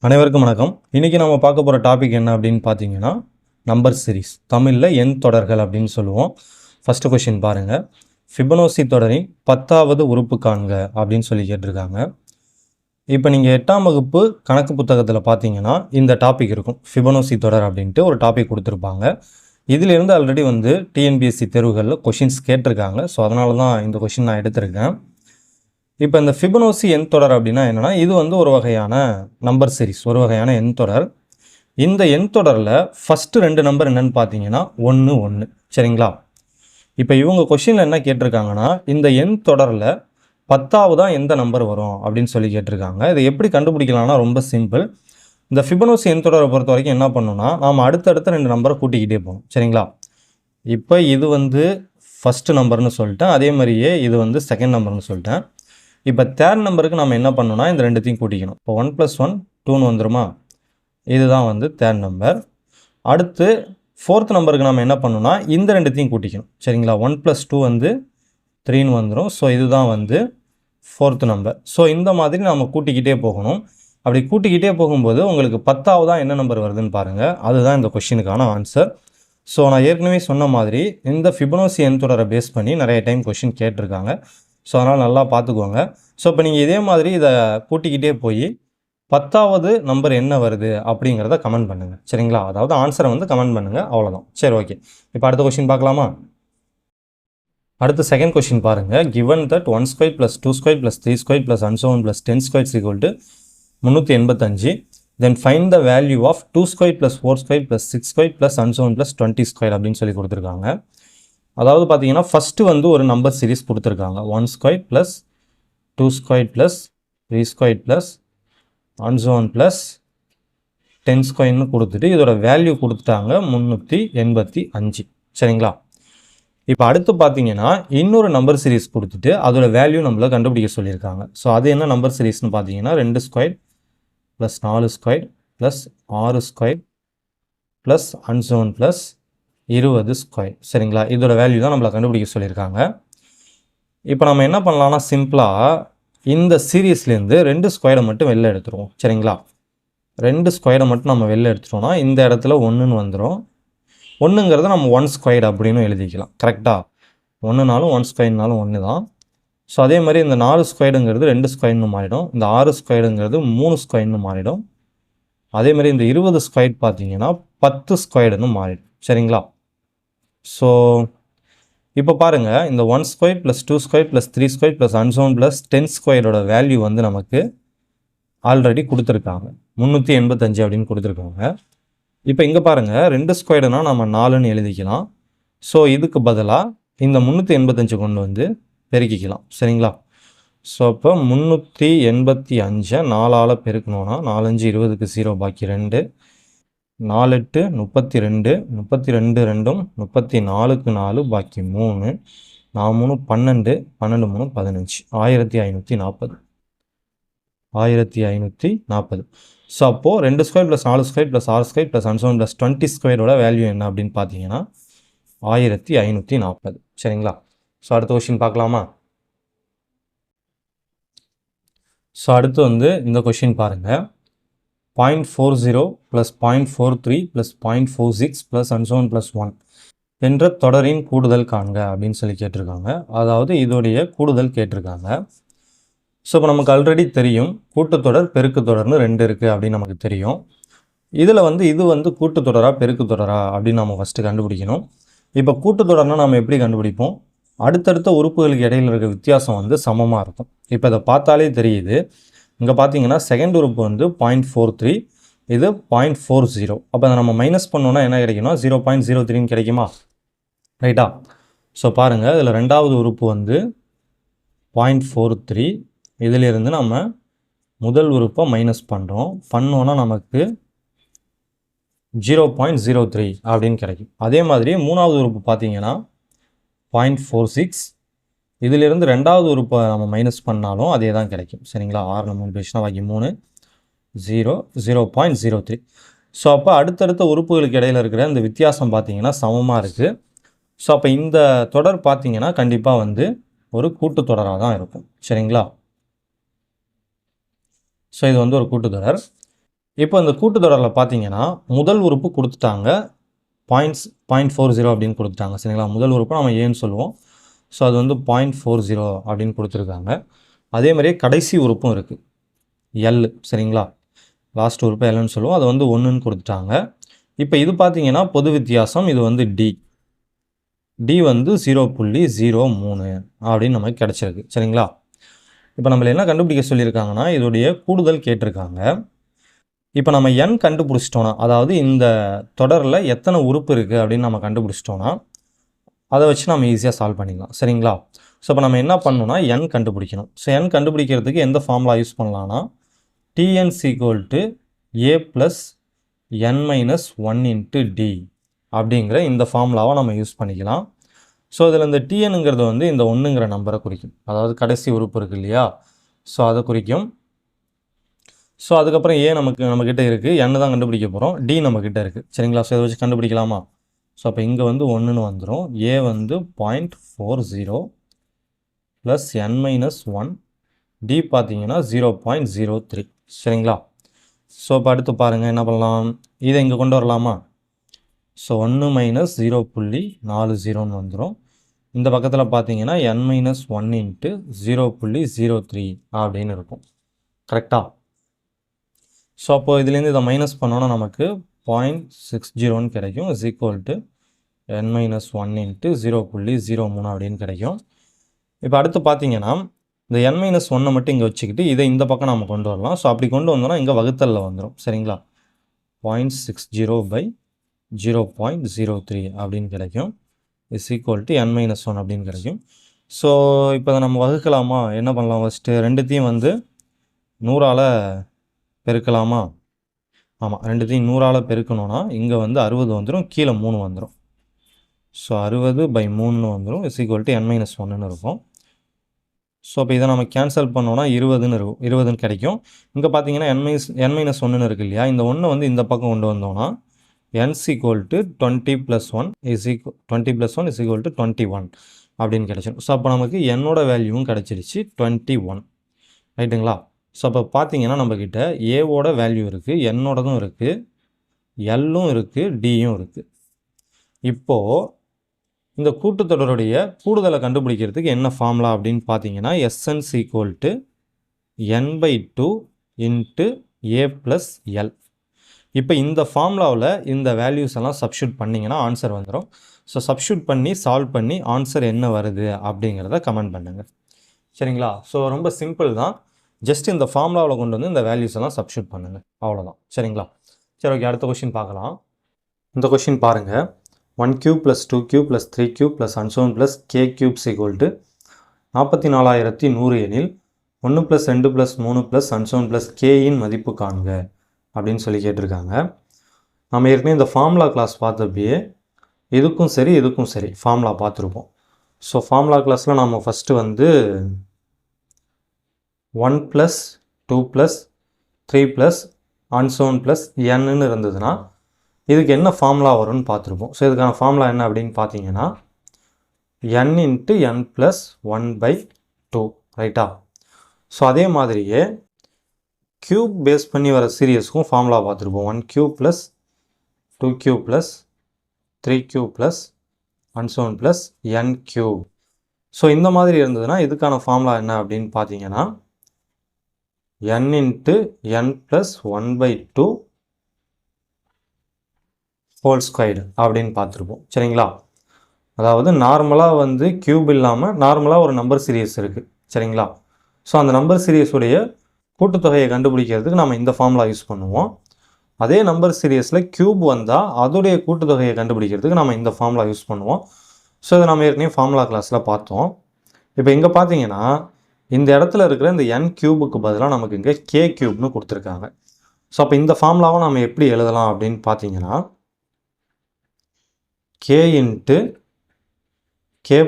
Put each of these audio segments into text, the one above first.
அனைவருக்கும் வணக்கம். இன்றைக்கி நம்ம பார்க்க போகிற டாபிக் என்ன அப்படின்னு பார்த்தீங்கன்னா, நம்பர் சீரிஸ், தமிழில் எண் தொடர்கள் அப்படின்னு சொல்லுவோம். ஃபஸ்ட்டு கொஷின் பாருங்கள். ஃபிபனோசி தொடரின் 10வது உறுப்பு காண்க அப்படின்னு சொல்லி கேட்டிருக்காங்க. இப்போ நீங்கள் 8ஆம் வகுப்பு கணக்கு புத்தகத்தில் பார்த்தீங்கன்னா இந்த டாபிக் இருக்கும். ஃபிபனோசி தொடர் அப்படின்ட்டு ஒரு டாபிக் கொடுத்துருப்பாங்க. இதிலிருந்து ஆல்ரெடி டிஎன்பிஎஸ்சி தேர்வுகளில் கொஷின்ஸ் கேட்டிருக்காங்க. ஸோ அதனால தான் இந்த கொஷின் நான் எடுத்திருக்கேன். இப்போ இந்த ஃபிபனோசி எண் தொடர் அப்படின்னா என்னென்னா, இது ஒரு வகையான நம்பர் சீரிஸ், ஒரு வகையான எண் தொடர். இந்த எண் தொடரில் ஃபஸ்ட்டு 2 நம்பர் என்னென்னு பார்த்தீங்கன்னா 1 1. சரிங்களா? இப்போ இவங்க கொஷினில் என்ன கேட்டிருக்காங்கன்னா, இந்த எண் தொடரில் 10ஆவதாக எந்த நம்பர் வரும் அப்படின்னு சொல்லி கேட்டிருக்காங்க. இதை எப்படி கண்டுபிடிக்கலாம்னா ரொம்ப சிம்பிள். இந்த ஃபிபனோசி எண் தொடரை பொறுத்த வரைக்கும் என்ன பண்ணணும்னா, நாம் அடுத்தடுத்த 2 நம்பரை கூட்டிக்கிட்டே போகணும். சரிங்களா? இப்போ இது ஃபஸ்ட்டு நம்பர்னு சொல்லிட்டேன். அதே மாதிரியே இது செகண்ட் நம்பர்னு சொல்லிட்டேன். இப்போ தேர்ட் நம்பருக்கு நம்ம என்ன பண்ணணும்னா இந்த ரெண்டுத்தையும் கூட்டிக்கணும். இப்போ 1 + 1 2ன்னு வந்துருமா? இதுதான் தேர்ட் நம்பர். அடுத்து ஃபோர்த் நம்பருக்கு நம்ம என்ன பண்ணணும்னா இந்த ரெண்டுத்தையும் கூட்டிக்கணும். சரிங்களா? 1 + 2 3ன்னு வந்துடும். ஸோ இதுதான் ஃபோர்த் நம்பர். ஸோ இந்த மாதிரி நம்ம கூட்டிக்கிட்டே போகணும். அப்படி கூட்டிக்கிட்டே போகும்போது உங்களுக்கு 10ஆவதாக என்ன நம்பர் வருதுன்னு பாருங்கள். அதுதான் இந்த கொஷினுக்கான ஆன்சர். ஸோ நான் ஏற்கனவே சொன்ன மாதிரி இந்த ஃபிபனோசி எண் தொடரை பேஸ் பண்ணி நிறைய டைம் கொஷின் கேட்டிருக்காங்க. ஸோ அதனால் நல்லா பார்த்துக்கோங்க. ஸோ இப்போ நீங்கள் இதே மாதிரி இதை கூட்டிக்கிட்டே போய் 10ஆவது நம்பர் என்ன வருது அப்படிங்கிறத கமெண்ட் பண்ணுங்கள். சரிங்களா? அதாவது ஆன்சரை கமெண்ட் பண்ணுங்கள். அவ்வளோதான். சரி, ஓகே. இப்போ அடுத்த கொஷின் பார்க்கலாமா? அடுத்த செகண்ட் கொஷின் பாருங்கள். given that 1² + 2² + 3² + and so on + 10² is equal to 385, then find the value of 2² + 4² + 6² + and so on + 20² அப்படின்னு சொல்லி கொடுத்துருக்காங்க. அதாவது பார்த்தீங்கன்னா ஃபஸ்ட்டு ஒரு நம்பர் சீரிஸ் கொடுத்துருக்காங்க. 1² + 2² + 3² + and so on + 10² கொடுத்துட்டு இதோட வேல்யூ கொடுத்துட்டாங்க 385. சரிங்களா? இப்போ அடுத்து பார்த்தீங்கன்னா இன்னொரு நம்பர் சீரிஸ் கொடுத்துட்டு அதோட வேல்யூ நம்மளை கண்டுபிடிக்க சொல்லியிருக்காங்க. ஸோ அது என்ன நம்பர் சீரிஸ்னு பார்த்தீங்கன்னா 2² + 4² + 6² + and so on + 20². சரிங்களா? இதோட வேல்யூ தான் நம்மளை கண்டுபிடிக்க சொல்லியிருக்காங்க. இப்போ நம்ம என்ன பண்ணலாம்னா சிம்பிளாக இந்த சீரீஸ்லேருந்து 2² மட்டும் வெளில எடுத்துருவோம். சரிங்களா? 2² மட்டும் நம்ம வெளில எடுத்துட்டோம்னா இந்த இடத்துல 1ன்னு வந்துடும். 1ங்கிறத நம்ம 1² அப்படின்னு எழுதிக்கலாம். கரெக்டாக? 1னாலும் 1²னாலும் 1 தான். ஸோ அதே மாதிரி இந்த 4²ங்கிறது 2²ன்னு மாறிடும். இந்த 6²ங்கிறது 3²ன்னு மாறிடும். அதே மாதிரி இந்த 20² பார்த்தீங்கன்னா 10²ன்னு மாறிடும். சரிங்களா? ஸோ இப்போ பாருங்கள், இந்த 1² + 2² + 3² + and so on + 10² வேல்யூ நமக்கு ஆல்ரெடி கொடுத்துருக்காங்க. 385 அப்படின்னு கொடுத்துருக்காங்க. இப்போ இங்கே பாருங்கள், 2²னா நம்ம 4ன்னு எழுதிக்கலாம். ஸோ இதுக்கு பதிலாக இந்த 385 கொண்டு பெருக்கிக்கலாம். சரிங்களா? ஸோ இப்போ 385 4ஆல் பெருக்கணும்னா 4 5 20க்கு 0 பாக்கி 2, 4 8 32, 32 2ம் 34க்கு 4 பாக்கி 3, 4 3 12, 12 3 15, 1540. 1540. ஸோ அப்போது 2² + 4² + 6² + and so on + 20² வேல்யூ என்ன அப்படின்னு பார்த்தீங்கன்னா 1540. சரிங்களா? ஸோ அடுத்த கொஷின் பார்க்கலாமா? ஸோ அடுத்து இந்த கொஷின் பாருங்கள். 0.40 + 0.43 + 0.46 + and so on + 1 என்ற தொடரின் கூடுதல் காண்க அப்படின்னு சொல்லி கேட்டிருக்காங்க. அதாவது இதோடைய கூடுதல் கேட்டிருக்காங்க. ஸோ இப்போ நமக்கு ஆல்ரெடி தெரியும் கூட்டுத்தொடர் பெருக்குத்தொடர்னு 2 இருக்குது அப்படின்னு நமக்கு தெரியும். இதில் இது கூட்டுத்தொடரா பெருக்குத்தொடரா அப்படின்னு நம்ம ஃபஸ்ட்டு கண்டுபிடிக்கணும். இப்போ கூட்டுத்தொடர்னால் நம்ம எப்படி கண்டுபிடிப்போம்? அடுத்தடுத்த உறுப்புகளுக்கு இடையில் இருக்க வித்தியாசம் சமமாக இருக்கும். இப்போ இதை பார்த்தாலே தெரியுது. இங்கே பார்த்தீங்கன்னா செகண்ட் உறுப்பு 0.43, இது 0.40. அப்போ அதை நம்ம மைனஸ் பண்ணோன்னா என்ன கிடைக்குன்னா 0.03ன்னு கிடைக்குமா? ரைட்டா? ஸோ பாருங்கள், இதில் ரெண்டாவது உறுப்பு 0.43. இதிலிருந்து நம்ம முதல் உறுப்பை மைனஸ் பண்ணோன்னா நமக்கு 0.03 அப்படின்னு கிடைக்கும். அதே மாதிரி மூணாவது உறுப்பு பார்த்தீங்கன்னா 0.46. இதிலிருந்து ரெண்டாவது உறுப்பை நம்ம மைனஸ் பண்ணாலும் அதே தான் கிடைக்கும். சரிங்களா? 6 3 பேசுனா பாக்கி 3, 0, 0.03. ஸோ அப்போ அடுத்தடுத்த உறுப்புகளுக்கு இடையில் இருக்கிற இந்த வித்தியாசம் பார்த்தீங்கன்னா சமமாக இருக்குது. ஸோ அப்போ இந்த தொடர் பார்த்தீங்கன்னா கண்டிப்பாக ஒரு கூட்டுத்தொடராக தான் இருக்கும். சரிங்களா? ஸோ இது ஒரு கூட்டுத்தொடர். இப்போ இந்த கூட்டுத்தொடரில் பார்த்தீங்கன்னா முதல் உறுப்பு கொடுத்துட்டாங்க, 0.40 அப்படின்னு கொடுத்துட்டாங்க. சரிங்களா? முதல் உறுப்பு நம்ம ஏன்னு சொல்லுவோம். ஸோ அது வந்து 0.40 அப்படின்னு கொடுத்துருக்காங்க. அதே மாதிரியே கடைசி உறுப்பும் இருக்குது, எல். சரிங்களா? லாஸ்ட் உறுப்பு எல்னு சொல்லுவோம். அது வந்து 1ன்னு கொடுத்துட்டாங்க. இப்போ இது பார்த்தீங்கன்னா பொது வித்தியாசம், இது வந்து டி வந்து 0.03 அப்படின்னு நமக்கு கிடச்சிருக்கு. சரிங்களா? இப்போ நம்மள என்ன கண்டுபிடிக்க சொல்லியிருக்காங்கன்னா இதோடைய கூடுதல் கேட்டிருக்காங்க. இப்போ நம்ம என் கண்டுபிடிச்சிட்டோன்னா, அதாவது இந்த தொடரில் எத்தனை உறுப்பு இருக்குது அப்படின்னு நம்ம கண்டுபிடிச்சிட்டோன்னா அதை வச்சு நம்ம ஈஸியாக சால்வ் பண்ணிக்கலாம். சரிங்களா? ஸோ இப்போ நம்ம என்ன பண்ணணும்னா என் கண்டுபிடிக்கணும். ஸோ என் கண்டுபிடிக்கிறதுக்கு எந்த ஃபார்முலா யூஸ் பண்ணலான்னா Tn = a + n - 1 × d அப்படிங்கிற இந்த ஃபார்முலாவை நம்ம யூஸ் பண்ணிக்கலாம். ஸோ இதில் இந்த Tnங்கிறது வந்து இந்த 1ங்கிற நம்பரை குறிக்கும், அதாவது கடைசி உறுப்பு இருக்குது இல்லையா, ஸோ அதை குறிக்கும். ஸோ அதுக்கப்புறம் ஏ நம்மக்கிட்ட இருக்குது, n தான் கண்டுபிடிக்க போகிறோம், டி நம்மக்கிட்ட இருக்குது. சரிங்களா? ஸோ இதை வச்சு கண்டுபிடிக்கலாமா? ஸோ அப்போ இங்கே வந்து 1ன்னு வந்துடும். ஏ வந்து 0.40 ப்ளஸ் n-1, டி பார்த்தீங்கன்னா 0.03. சரிங்களா? ஸோ இப்போ அடுத்து பாருங்கள் என்ன பண்ணலாம், இதை இங்கே கொண்டு வரலாமா? ஸோ 1 - 0.40ன்னு வந்துடும். இந்த பக்கத்தில் பார்த்தீங்கன்னா n-1 × 0.03 அப்படின்னு இருக்கும். கரெக்டாக? ஸோ அப்போது இதுலேருந்து இதை மைனஸ் பண்ணோன்னா நமக்கு 0.60ன்னு கிடைக்கும், = n-1 × 0.03 அப்படின்னு கிடைக்கும். இப்போ அடுத்து பார்த்தீங்கன்னா இந்த n-1 மட்டும் இங்கே வச்சுக்கிட்டு இதை இந்த பக்கம் நம்ம கொண்டு வரலாம். ஸோ அப்படி கொண்டு வந்தோம்னா இங்கே வகுத்தலில் வந்துடும். சரிங்களா? 0.60/0.03 அப்படின்னு கிடைக்கும், = n-1 அப்படின்னு கிடைக்கும். ஸோ இப்போ அதை நம்ம வகுக்கலாமா? என்ன பண்ணலாம், ஃபஸ்ட்டு ரெண்டுத்தையும் வந்து 100ஆல் பெருக்கலாமா? ஆமாம், ரெண்டுத்தையும் 100ஆல் பெருக்கணும்னா இங்கே வந்து 60 வந்துடும், கீழே 3 வந்துடும். ஸோ 60/3ன்னு வந்துடும், = n-1ன்னு இருக்கும். ஸோ அப்போ இதை நம்ம கேன்சல் பண்ணோன்னா 20ன்னு கிடைக்கும். இங்கே பார்த்தீங்கன்னா n-1ன்னு இருக்குது இல்லையா, இந்த 1 வந்து இந்த பக்கம் கொண்டு வந்தோன்னா n = 20 + 1 = 21 அப்படின்னு கிடைச்சிடும். ஸோ அப்போ நமக்கு என்னோட வேல்யூவும் கிடச்சிருச்சு 21. ரைட்டுங்களா? ஸோ அப்போ பார்த்தீங்கன்னா நம்மக்கிட்ட ஏவோட வேல்யூ இருக்குது, என்னோடதும் இருக்குது, எல்லும் இருக்குது, டியும் இருக்குது. இப்போது இந்த கூட்டுத்தொடருடைய கூடுதலை கண்டுபிடிக்கிறதுக்கு என்ன ஃபார்முலா அப்படின்னு பார்த்தீங்கன்னா Sn = n/2 × a + l. இப்போ இந்த ஃபார்முலாவில் இந்த வேல்யூஸ் எல்லாம் சப்ஸ்டியூட் பண்ணிங்கன்னா ஆன்சர் வந்துடும். ஸோ சப்ஸ்டியூட் பண்ணி சால்வ் பண்ணி ஆன்சர் என்ன வருது அப்படிங்கிறத கமெண்ட் பண்ணுங்கள். சரிங்களா? ஸோ ரொம்ப சிம்பிள் தான், ஜஸ்ட் இந்த ஃபார்முலாவில் கொண்டு வந்து இந்த வேல்யூஸ் எல்லாம் சப்ஸ்டியூட் பண்ணுங்கள், அவ்வளோதான். சரிங்களா? சரி, ஓகே, அடுத்த கொஷின் பார்க்கலாம். இந்த கொஷின் பாருங்கள். 1³ + 2³ + 3³ + and so on + k³ = 44,100 எனில் 1 + 2 + 3 + and so on + k இன் மதிப்பு காண்க அப்படின்னு சொல்லி கேட்டிருக்காங்க. நம்ம ஏற்கனவே இந்த ஃபார்முலா கிளாஸ் பார்த்தப்பயே இதுக்கும் சரி ஃபார்முலா பார்த்துருப்போம். ஸோ ஃபார்முலா கிளாஸில் நம்ம ஃபஸ்ட்டு வந்து 1 + 2 + 3 + and so on + nன்னு இருந்ததுன்னா இதுக்கு என்ன ஃபார்முலா வரும்னு பார்த்துருப்போம். ஸோ இதுக்கான ஃபார்முலா என்ன அப்படின்னு பார்த்தீங்கன்னா n × n + 1/2. ரைட்டா? ஸோ அதே மாதிரியே க்யூப் பேஸ் பண்ணி வர சீரியஸ்க்கும் ஃபார்முலா பார்த்துருப்போம். 1³ + 2³ + 3³ + and so on + n³. So இந்த மாதிரி இருந்ததுன்னா இதுக்கான ஃபார்முலா என்ன அப்படின்னு பார்த்தீங்கன்னா n × n + 1/2 ஹோல் ஸ்கொயர்டு அப்படின்னு பார்த்துருப்போம். சரிங்களா? அதாவது நார்மலாக வந்து க்யூப் இல்லாமல் நார்மலாக ஒரு நம்பர் சீரியஸ் இருக்குது. சரிங்களா? ஸோ அந்த நம்பர் சீரியஸுடைய கூட்டுத்தொகையை கண்டுபிடிக்கிறதுக்கு நம்ம இந்த ஃபார்முலா யூஸ் பண்ணுவோம். அதே நம்பர் சீரியஸில் க்யூப் வந்தால் அதோடைய கூட்டுத்தொகையை கண்டுபிடிக்கிறதுக்கு நம்ம இந்த ஃபார்முலா யூஸ் பண்ணுவோம். ஸோ இதை நம்ம ஏற்கனவே ஃபார்முலா கிளாஸில் பார்த்தோம். இப்போ இங்கே பார்த்தீங்கன்னா இந்த இடத்துல இருக்கிற இந்த n³ பதிலாக நமக்கு இங்கே k³ கொடுத்துருக்காங்க. ஸோ அப்போ இந்த ஃபார்முலாவை நம்ம எப்படி எழுதலாம் அப்படின்னு பார்த்தீங்கன்னா k × k +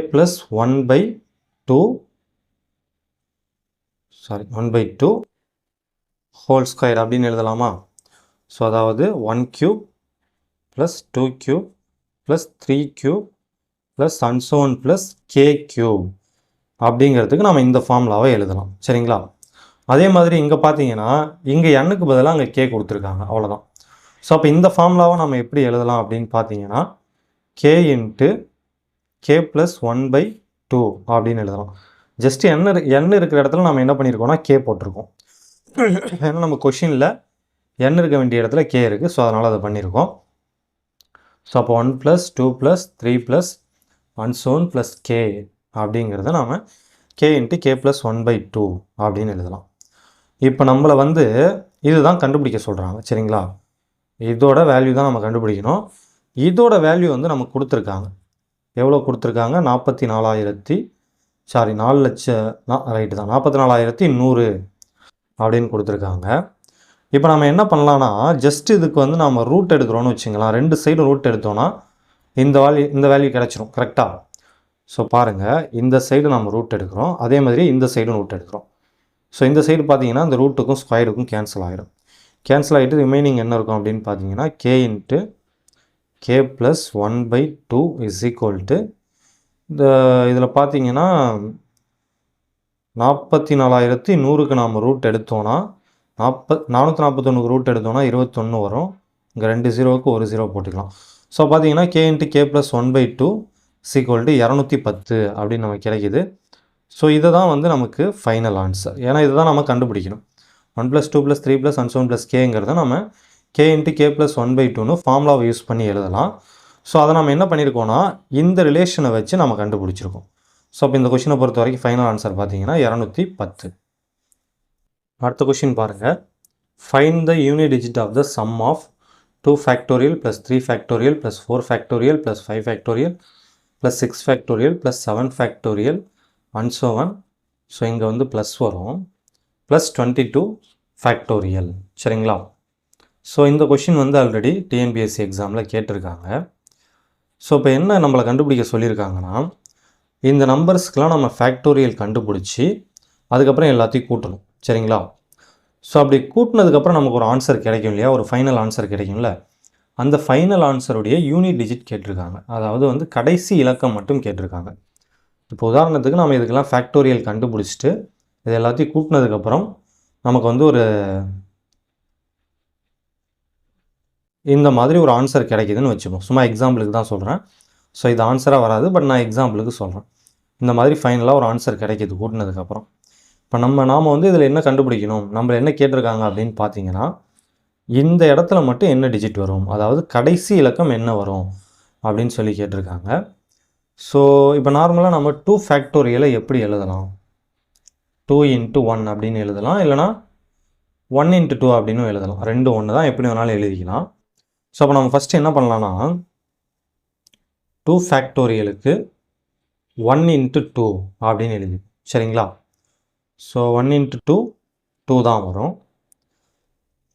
1/2 ஹோல் ஸ்கொயர் அப்படின்னு எழுதலாமா? ஸோ அதாவது 1³ + 2³ + 3³ + and so on + k³ அப்படிங்கிறதுக்கு நம்ம இந்த ஃபார்முலாவை எழுதலாம். சரிங்களா? அதே மாதிரி இங்கே பார்த்தீங்கன்னா இங்கே எண்ணுக்கு பதிலாக அங்கே கே கொடுத்துருக்காங்க, அவ்வளோதான். ஸோ அப்போ இந்த ஃபார்முலாவை நம்ம எப்படி எழுதலாம் அப்படின்னு பார்த்தீங்கன்னா கே இன்ட்டு கே ப்ளஸ் 1/2 அப்படின்னு எழுதலாம். ஜஸ்ட் எண் இருக்கிற இடத்துல நம்ம என்ன பண்ணியிருக்கோம்னா கே போட்டிருக்கோம். ஏன்னா நம்ம கொஷினில் எண் இருக்க வேண்டிய இடத்துல கே இருக்குது, ஸோ அதனால் அதை பண்ணியிருக்கோம். ஸோ அப்போ 1 + 2 + 3 + 1 + கே அப்படிங்கிறத நாம் கே இன்ட்டு கே ப்ளஸ் 1/2 அப்படின்னு எழுதலாம். இப்போ நம்மளை வந்து இதுதான் கண்டுபிடிக்க சொல்கிறாங்க, சரிங்களா? இதோட வேல்யூ தான் நம்ம கண்டுபிடிக்கணும். இதோட வேல்யூ வந்து நமக்கு கொடுத்துருக்காங்க. எவ்வளோ கொடுத்துருக்காங்க? 4 லட்சம் ரைட்டு தான், 44,100 அப்படின்னு கொடுத்துருக்காங்க. இப்போ நம்ம என்ன பண்ணலான்னா ஜஸ்ட் இதுக்கு வந்து நம்ம ரூட் எடுக்கிறோன்னு வச்சுங்களா, 2 சைடும் ரூட் எடுத்தோன்னா இந்த வேல்யூ கிடச்சிரும், கரெக்டாக? ஸோ பாருங்கள், இந்த சைடு நம்ம ரூட் எடுக்கிறோம், அதே மாதிரி இந்த சைடும் ரூட் எடுக்கிறோம். ஸோ இந்த சைடு பார்த்தீங்கன்னா இந்த ரூட்டுக்கும் ஸ்கொயருக்கும் கேன்சல் ஆகிடும். கேன்சல் ஆகிட்டு ரிமைனிங் என்ன இருக்கும் அப்படின்னு பார்த்தீங்கன்னா K into K plus 1/2 is equal to இந்த இதில் பார்த்தீங்கன்னா 44,100க்கு நாம் ரூட் எடுத்தோன்னா 441 ரூட் எடுத்தோன்னா 21 வரும். இங்கே 2 0க்கு 1 0 போட்டுக்கலாம். ஸோ பார்த்தீங்கன்னா K into K plus 1/2 equal to 210 அப்படின்னு நமக்கு கிடைக்கிது. ஸோ இதை தான் வந்து நமக்கு ஃபைனல் ஆன்சர். ஏன்னா இதை தான் நம்ம கண்டுபிடிக்கணும். 1 + 2 + 3 + 1 + கேங்கிறத நம்ம கே இன்ட்டு கே ப்ளஸ் 1/2ன்னு ஃபார்முலாவை யூஸ் பண்ணி எழுதலாம். ஸோ அதை நம்ம என்ன பண்ணியிருக்கோன்னா இந்த ரிலேஷனை வச்சு நம்ம கண்டுபிடிச்சிருக்கோம். ஸோ அப்போ இந்த கொஷினை பொறுத்த வரைக்கும் ஃபைனல் ஆன்சர் பார்த்தீங்கன்னா 210. அடுத்த கொஷின் பாருங்கள். Find the unit digit of the sum of 2 factorial + 3 factorial + 4 factorial + 5 factorial + 6 factorial + 7 factorial and so on. So இங்கே வந்து ப்ளஸ் வரும், +22 ஃபேக்டோரியல், சரிங்களா? ஸோ இந்த கொஷின் வந்து ஆல்ரெடி டிஎன்பிஎஸ்சி எக்ஸாமில் கேட்டிருக்காங்க. ஸோ இப்போ என்ன நம்மளை கண்டுபிடிக்க சொல்லியிருக்காங்கன்னா இந்த நம்பர்ஸ்க்கெலாம் நம்ம ஃபேக்டோரியல் கண்டுபிடிச்சி அதுக்கப்புறம் எல்லாத்தையும் கூட்டணும், சரிங்களா? ஸோ அப்படி கூட்டினதுக்கப்புறம் நமக்கு ஒரு ஆன்சர் கிடைக்கும் இல்லையா, ஒரு ஃபைனல் ஆன்சர் கிடைக்கும்ல. அந்த ஃபைனல் ஆன்சருடைய யூனிட் டிஜிட் கேட்டிருக்காங்க, அதாவது வந்து கடைசி இலக்கம் மட்டும் கேட்டிருக்காங்க. இப்போ உதாரணத்துக்கு நம்ம இதுக்கெல்லாம் ஃபேக்டோரியல் கண்டுபிடிச்சிட்டு இது எல்லாத்தையும் கூட்டினதுக்கப்புறம் நமக்கு வந்து ஒரு இந்த மாதிரி ஒரு ஆன்சர் கிடைக்குதுன்னு வச்சுப்போம். சும்மா எக்ஸாம்பிளுக்கு தான் சொல்கிறேன். ஸோ இது ஆன்சராக வராது, பட் நான் எக்ஸாம்பிளுக்கு சொல்கிறேன். இந்த மாதிரி ஃபைனலாக ஒரு ஆன்சர் கிடைக்கிது கூட்டினதுக்கப்புறம். இப்போ நாம் வந்து இதில் என்ன கண்டுபிடிக்கணும், நம்மளை என்ன கேட்டிருக்காங்க அப்படின்னு பார்த்தீங்கன்னா இந்த இடத்துல மட்டும் என்ன டிஜிட் வரும், அதாவது கடைசி இலக்கம் என்ன வரும் அப்படின்னு சொல்லி கேட்டிருக்காங்க. ஸோ இப்போ நார்மலாக நம்ம 2 ஃபேக்டோரியலை எப்படி எழுதலாம்? 2 × 1 அப்படின்னு எழுதலாம், இல்லைனா 1 × 2 அப்படின்னு எழுதலாம். 2 1 தான், எப்படி வேணாலும் எழுதிக்கலாம். ஸோ அப்போ நம்ம ஃபஸ்ட்டு என்ன பண்ணலான்னா 2 ஃபேக்டோரியலுக்கு 1 × 2 அப்படின்னு எழுதி, சரிங்களா? ஸோ 1 × 2 2 தான் வரும்.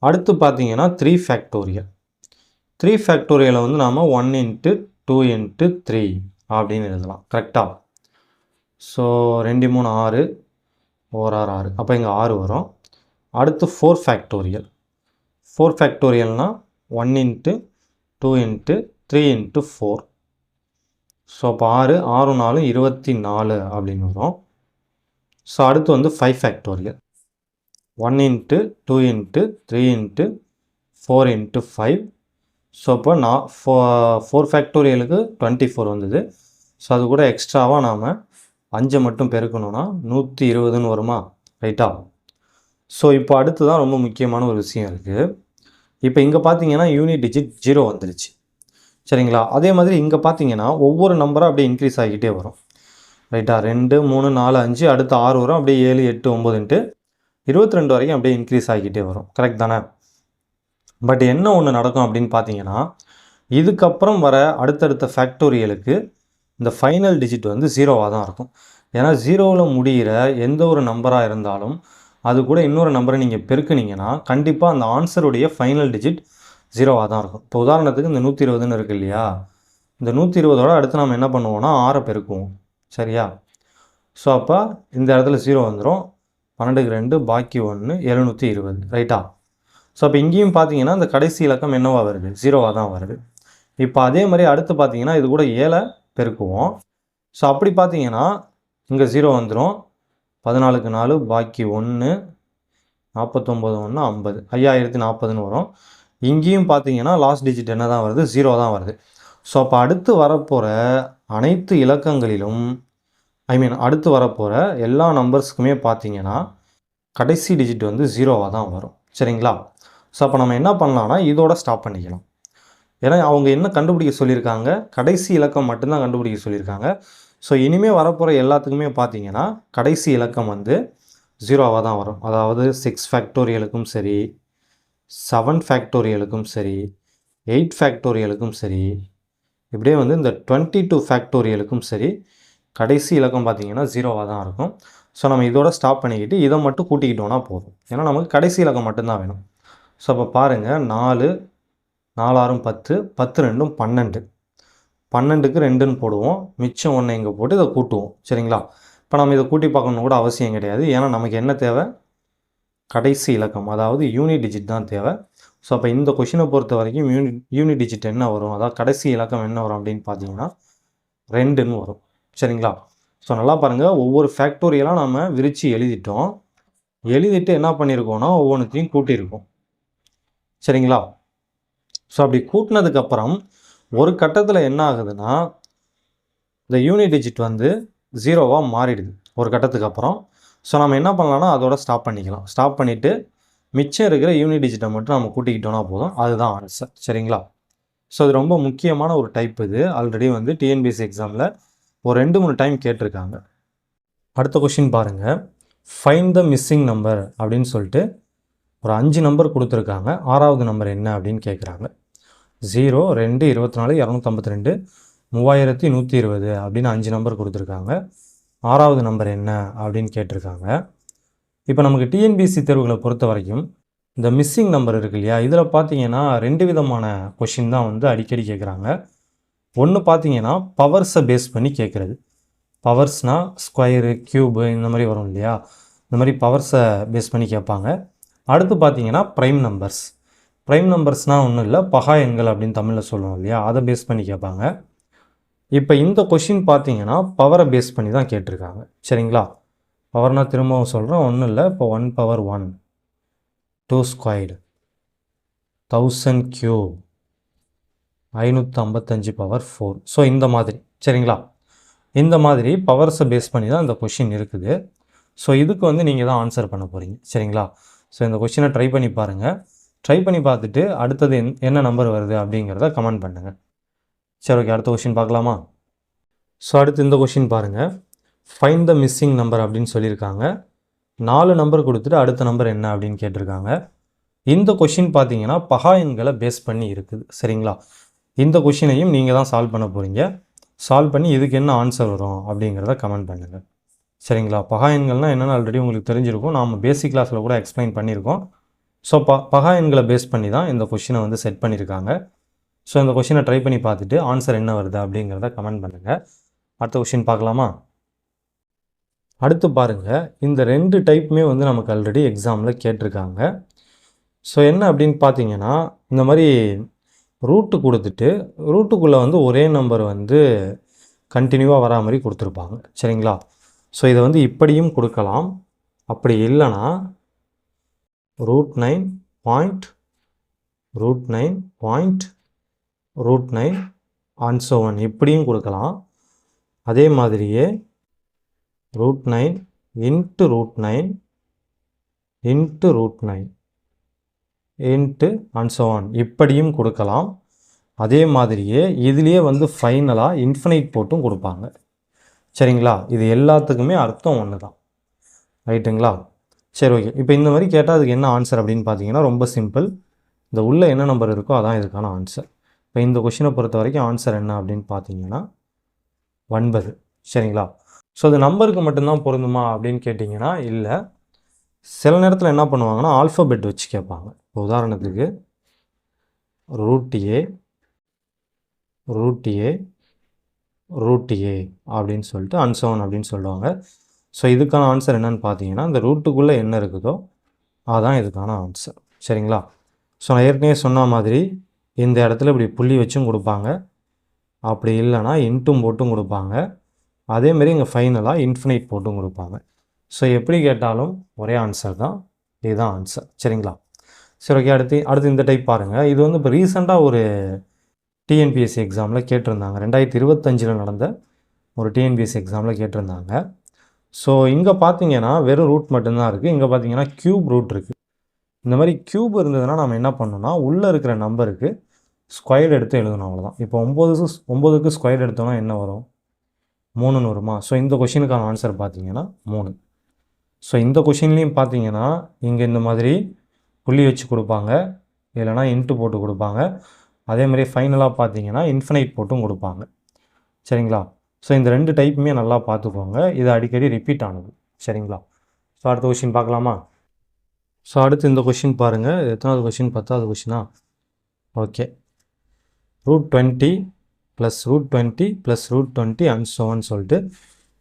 அடுத்து பார்த்தீங்கன்னா 3 ஃபேக்டோரியல். 3 ஃபேக்டோரியலை வந்து நாம் 1 × 2 × 3 அப்படின்னு எழுதலாம், கரெக்டாக? ஸோ 2 3 6, 1 6 6, அப்போ இங்கே 6 வரும். அடுத்து 4 ஃபேக்டோரியல். 4 ஃபேக்டோரியல்னால் 1 × 2 × 3 × 4. ஸோ அப்போ 6 6 4 24 அப்படின்னு வரும். ஸோ அடுத்து வந்து 5 ஃபேக்டோரியல். 1 × 2 × 3 × 4 × 5. ஸோ அப்போ 4 ஃபேக்டோரியலுக்கு 24 வந்தது. ஸோ அது கூட எக்ஸ்ட்ராவாக நாம் 5 மட்டும் பெருக்கணும்னா 120ன்னு வருமா, ரைட்டா? ஸோ இப்போ அடுத்து தான் ரொம்ப முக்கியமான ஒரு விஷயம் இருக்குது. இப்போ இங்கே பார்த்தீங்கன்னா யூனிட் டிஜிட் 0 வந்துருச்சு, சரிங்களா? அதே மாதிரி இங்கே பார்த்தீங்கன்னா ஒவ்வொரு நம்பராக அப்படியே இன்க்ரீஸ் ஆகிக்கிட்டே வரும், ரைட்டா? 2 3 4 5, அடுத்து 6 வரும், அப்படியே 7 8 9ன்ட்டு 22 வரைக்கும் அப்படியே இன்க்ரீஸ் ஆகிக்கிட்டே வரும், கரெக்ட் தானே? பட் என்ன ஒன்று நடக்கும் அப்படின்னு பார்த்தீங்கன்னா இதுக்கப்புறம் வர அடுத்தடுத்த ஃபேக்டோரியலுக்கு இந்த ஃபைனல் டிஜிட் வந்து 0வாக தான் இருக்கும். ஏன்னா 0வில் முடிகிற எந்த ஒரு நம்பராக இருந்தாலும் அது கூட இன்னொரு நம்பரை நீங்கள் பெருக்குனீங்கன்னா கண்டிப்பாக அந்த ஆன்சருடைய ஃபைனல் டிஜிட் 0வாக தான் இருக்கும். இப்போ உதாரணத்துக்கு இந்த 120ன்னு இருக்குது இல்லையா, இந்த 120ஓட அடுத்து நம்ம என்ன பண்ணுவோம்னா 6 பெருக்குவோம், சரியா? ஸோ அப்போ இந்த இடத்துல 0 வந்துடும். 12க்கு 2 பாக்கி 1 720, ரைட்டா? ஸோ அப்போ இங்கேயும் பார்த்தீங்கன்னா இந்த கடைசி இலக்கம் என்னவாக வருது, 0வாக தான் வருது. இப்போ அதே மாதிரி அடுத்து பார்த்தீங்கன்னா இது கூட 7 பெருக்குவோம். ஸோ அப்படி பார்த்தீங்கன்னா இங்கே 0 வந்துடும். 14க்கு 4 பாக்கி 1 49 1 50 5040ன்னு வரும். இங்கேயும் பார்த்தீங்கன்னா லாஸ்ட் டிஜிட் என்ன தான் வருது, 0 தான் வருது. ஸோ அப்போ அடுத்து வரப்போகிற அனைத்து இலக்கங்களிலும் அடுத்து வரப்போகிற எல்லா நம்பர்ஸுக்குமே பார்த்தீங்கன்னா கடைசி டிஜிட் வந்து 0வாக தான் வரும். சரிங்களா? ஸோ அப்போ நம்ம என்ன பண்ணலாம்னா இதோட ஸ்டாப் பண்ணிக்கலாம். ஏன்னா அவங்க என்ன கண்டுபிடிக்க சொல்லியிருக்காங்க, கடைசி இலக்கம் மட்டும்தான் கண்டுபிடிக்க சொல்லியிருக்காங்க. ஸோ இனிமேல் வரப்போகிற எல்லாத்துக்குமே பார்த்தீங்கன்னா கடைசி இலக்கம் வந்து 0வாக தான் வரும். அதாவது 6 ஃபேக்டோரியலுக்கும் சரி, 7 ஃபேக்டோரியலுக்கும் சரி, 8 ஃபேக்டோரியலுக்கும் சரி, இப்படியே வந்து இந்த 22 ஃபேக்டோரியலுக்கும் சரி கடைசி இலக்கம் பார்த்தீங்கன்னா 0வாக தான் இருக்கும். ஸோ நம்ம இதோட ஸ்டாப் பண்ணிக்கிட்டு இதை மட்டும் கூட்டிக்கிட்டோன்னா போதும். ஏன்னா நமக்கு கடைசி இலக்கம் மட்டும்தான் வேணும். ஸோ அப்போ பாருங்கள், 4 4 6 10 10 2 12 12க்கு 2ன்னு போடுவோம், மிச்சம் 1 இங்கே போட்டு இதை கூட்டுவோம். சரிங்களா? இப்போ நம்ம இதை கூட்டி பார்க்கணும் கூட அவசியம் கிடையாது. ஏன்னா நமக்கு என்ன தேவை, கடைசி இலக்கம், அதாவது யூனிட் டிஜிட் தான் தேவை. ஸோ அப்போ இந்த கொஷினை பொறுத்த வரைக்கும் யூனிட் டிஜிட் என்ன வரும், அதாவது கடைசி இலக்கம் என்ன வரும் அப்படின்னு பார்த்தீங்கன்னா 2ன்னு வரும். சரிங்களா? ஸோ நல்லா பாருங்கள், ஒவ்வொரு ஃபேக்டோரியலாக நம்ம விரித்து எழுதிட்டோம். எழுதிட்டு என்ன பண்ணியிருக்கோன்னா ஒவ்வொன்றுத்தையும் கூட்டியிருக்கோம். சரிங்களா? ஸோ அப்படி கூட்டினதுக்கப்புறம் ஒரு கட்டத்தில் என்ன ஆகுதுன்னா இந்த யூனிட் டிஜிட் வந்து 0வாக மாறிடுது ஒரு கட்டத்துக்கு அப்புறம். ஸோ நம்ம என்ன பண்ணலாம்னா அதோட ஸ்டாப் பண்ணிக்கலாம். ஸ்டாப் பண்ணிவிட்டு மிச்சம் இருக்கிற யூனிட் டிஜிட்டை மட்டும் நம்ம கூட்டிக்கிட்டோன்னா போதும். அதுதான் ஆன்சர். சரிங்களா? ஸோ இது ரொம்ப முக்கியமான ஒரு டைப். இது ஆல்ரெடி வந்து டிஎன்பிஎஸ்சி எக்ஸாமில் ஒரு 2-3 டைம் கேட்டிருக்காங்க. அடுத்த கொஷின் பாருங்கள், ஃபைண்ட் த மிஸ்ஸிங் நம்பர் அப்படின்னு சொல்லிட்டு ஒரு 5 நம்பர் கொடுத்துருக்காங்க. 6வது நம்பர் என்ன அப்படின்னு கேட்குறாங்க. 0 2 24 252 3120 அப்படின்னு 5 நம்பர் கொடுத்துருக்காங்க. 6வது நம்பர் என்ன அப்படின்னு கேட்டிருக்காங்க. இப்போ நமக்கு டிஎன்பிஎஸ்சி தேர்வுகளை பொறுத்த வரைக்கும் இந்த மிஸ்ஸிங் நம்பர் இருக்கு இல்லையா, இதில் பார்த்தீங்கன்னா 2 விதமான கொஷின் தான் வந்து அடிக்கடி கேட்குறாங்க. ஒன்று பார்த்தீங்கன்னா பவர்ஸை பேஸ் பண்ணி கேட்குறது. பவர்ஸ்னால் ஸ்கொயரு, க்யூபு இந்த மாதிரி வரும் இல்லையா, இந்த மாதிரி பவர்ஸை பேஸ் பண்ணி கேட்பாங்க. அடுத்து பார்த்தீங்கன்னா ப்ரைம் நம்பர்ஸ். ப்ரைம் நம்பர்ஸ்னால் ஒன்றும் இல்லை, பகா எண்கள் அப்படின்னு தமிழில் சொல்லுவோம் இல்லையா, அதை பேஸ் பண்ணி கேட்பாங்க. இப்போ இந்த கொஷின் பார்த்தீங்கன்னா பவரை பேஸ் பண்ணி தான் கேட்டிருக்காங்க. சரிங்களா? பவர்னால் திரும்பவும் சொல்கிறேன், ஒன்றும் இல்லை. இப்போ 1 power 1, 2 squared, 1000 cube, 555 power 4. So இந்த மாதிரி. சரிங்களா? இந்த மாதிரி பவர்ஸை பேஸ் பண்ணி தான் இந்த கொஷின் இருக்குது. ஸோ இதுக்கு வந்து நீங்கள் தான் ஆன்சர் பண்ண போகிறீங்க. சரிங்களா? ஸோ இந்த கொஷினை ட்ரை பண்ணி பாருங்கள். ட்ரை பண்ணி பார்த்துட்டு அடுத்தது என்ன நம்பர் வருது அப்படிங்கிறத கமெண்ட் பண்ணுங்கள். சரி, ஓகே. அடுத்த கொஷின் பார்க்கலாமா? ஸோ அடுத்து இந்த கொஷின் பாருங்கள், ஃபைண்ட் த மிஸ்ஸிங் நம்பர் அப்படின்னு சொல்லியிருக்காங்க. 4 நம்பர் கொடுத்துட்டு அடுத்த நம்பர் என்ன அப்படின்னு கேட்டிருக்காங்க. இந்த கொஷின் பார்த்தீங்கன்னா பகா எண்களை பேஸ் பண்ணி இருக்குது. சரிங்களா? இந்த கொஷினையும் நீங்கள் தான் சால்வ் பண்ண போகிறீங்க. சால்வ் பண்ணி இதுக்கு என்ன ஆன்சர் வரும் அப்படிங்கிறத கமெண்ட் பண்ணுங்கள். சரிங்களா? பகா எண்கள்னால் என்னென்னு ஆல்ரெடி உங்களுக்கு தெரிஞ்சிருக்கும், நாம் பேசிக் கிளாஸில் கூட எக்ஸ்பிளைன் பண்ணியிருக்கோம். ஸோ பகா எண்களை பேஸ் பண்ணி தான் இந்த கொஷினை வந்து செட் பண்ணியிருக்காங்க. ஸோ இந்த கொஷினை ட்ரை பண்ணி பார்த்துட்டு ஆன்சர் என்ன வருது அப்படிங்கிறத கமெண்ட் பண்ணுங்கள். அடுத்த கொஷின் பார்க்கலாமா? அடுத்து பாருங்கள், இந்த 2 டைப்புமே வந்து நமக்கு ஆல்ரெடி எக்ஸாமில் கேட்டிருக்காங்க. ஸோ என்ன அப்படின்னு பார்த்தீங்கன்னா, இந்த மாதிரி ரூட்டு கொடுத்துட்டு ரூட்டுக்குள்ளே வந்து ஒரே நம்பர் வந்து கண்டினியூவாக வரா மாதிரி கொடுத்துருப்பாங்க. சரிங்களா? ஸோ இதை வந்து இப்படியும் கொடுக்கலாம். அப்படி இல்லைன்னா √9 பாயிண்ட் √9 அண்ட் ஸோ ஒன் இப்படியும் கொடுக்கலாம். அதே மாதிரியே √9 into √9 into and so one இப்படியும் கொடுக்கலாம். அதே மாதிரியே இதுலேயே வந்து ஃபைனலாக இன்ஃபினைட் போட்டும் கொடுப்பாங்க. சரிங்களா? இது எல்லாத்துக்குமே அர்த்தம் ஒன்று தான். ரைட்டுங்களா? சரி, ஓகே. இப்போ இந்த மாதிரி கேட்டால் அதுக்கு என்ன ஆன்சர் அப்படின்னு பார்த்தீங்கன்னா ரொம்ப சிம்பிள். இந்த உள்ள என்ன நம்பர் இருக்கோ அதான் இதுக்கான ஆன்சர். இப்போ இந்த கொஷினை பொறுத்த வரைக்கும் ஆன்சர் என்ன அப்படின்னு பார்த்தீங்கன்னா 9. சரிங்களா? ஸோ அது நம்பருக்கு மட்டும்தான் பொருந்துமா அப்படின்னு கேட்டிங்கன்னா இல்லை. சில நேரத்தில் என்ன பண்ணுவாங்கன்னா ஆல்ஃபபெட் வச்சு கேட்பாங்க. இப்போ உதாரணத்துக்கு √A அப்படின்னு சொல்லிட்டு அன்சோன் அப்படின்னு சொல்லுவாங்க. ஸோ இதுக்கான ஆன்சர் என்னன்னு பார்த்தீங்கன்னா இந்த ரூட்டுக்குள்ளே என்ன இருக்குதோ அதுதான் இதுக்கான ஆன்சர். சரிங்களா? ஸோ நான் ஏற்கனவே சொன்ன மாதிரி இந்த இடத்துல இப்படி புள்ளி வச்சும் கொடுப்பாங்க, அப்படி இல்லைனா இன்ட்டும் போட்டும் கொடுப்பாங்க. அதேமாரி இங்கே ஃபைனலாக இன்ஃபினைட் போட்டும் கொடுப்பாங்க. ஸோ எப்படி கேட்டாலும் ஒரே ஆன்சர் தான். இதுதான் ஆன்சர். சரிங்களா? சரி, ஓகே. அடுத்து இந்த டைப் பாருங்கள். இது வந்து இப்போ ரீசெண்டாக ஒரு டிஎன்பிஎஸ்சி எக்ஸாமில் கேட்டிருந்தாங்க. 2025 நடந்த ஒரு டிஎன்பிஎஸ்சி எக்ஸாமில் கேட்டிருந்தாங்க. ஸோ இங்கே பார்த்தீங்கன்னா வெறும் ரூட் மட்டும்தான் இருக்குது. இங்கே பார்த்தீங்கன்னா க்யூப் ரூட் இருக்குது. இந்த மாதிரி க்யூப் இருந்ததுன்னா நம்ம என்ன பண்ணணும்னா உள்ளே இருக்கிற நம்பருக்கு ஸ்கொயர் எடுத்து எழுதணும், அவ்வளோதான். இப்போ 9க்கு ஸ்கொயர் எடுத்தோன்னா என்ன வரும்? 3ன்னு வருமா? ஸோ இந்த கொஷினுக்கான ஆன்சர் பார்த்தீங்கன்னா 3. ஸோ இந்த கொஷின்லேயும் பார்த்தீங்கன்னா இங்கே இந்த மாதிரி புள்ளி வச்சு கொடுப்பாங்க, இல்லைனா இன்ட்டு போட்டு கொடுப்பாங்க. அதேமாதிரி ஃபைனலாக பார்த்தீங்கன்னா இன்ஃபினைட் போட்டும் கொடுப்பாங்க. சரிங்களா? ஸோ இந்த 2 டைப்புமே நல்லா பார்த்துக்கோங்க. இது அடிக்கடி ரிப்பீட் ஆனது. சரிங்களா? ஸோ அடுத்த கொஷின் பார்க்கலாமா? ஸோ அடுத்து இந்த கொஷின் பாருங்கள். எத்தனாவது கொஷின்? 10வது கொஷினா? ஓகே. √20 + √20 + √20 அண்ட் ஸோன்னு சொல்லிட்டு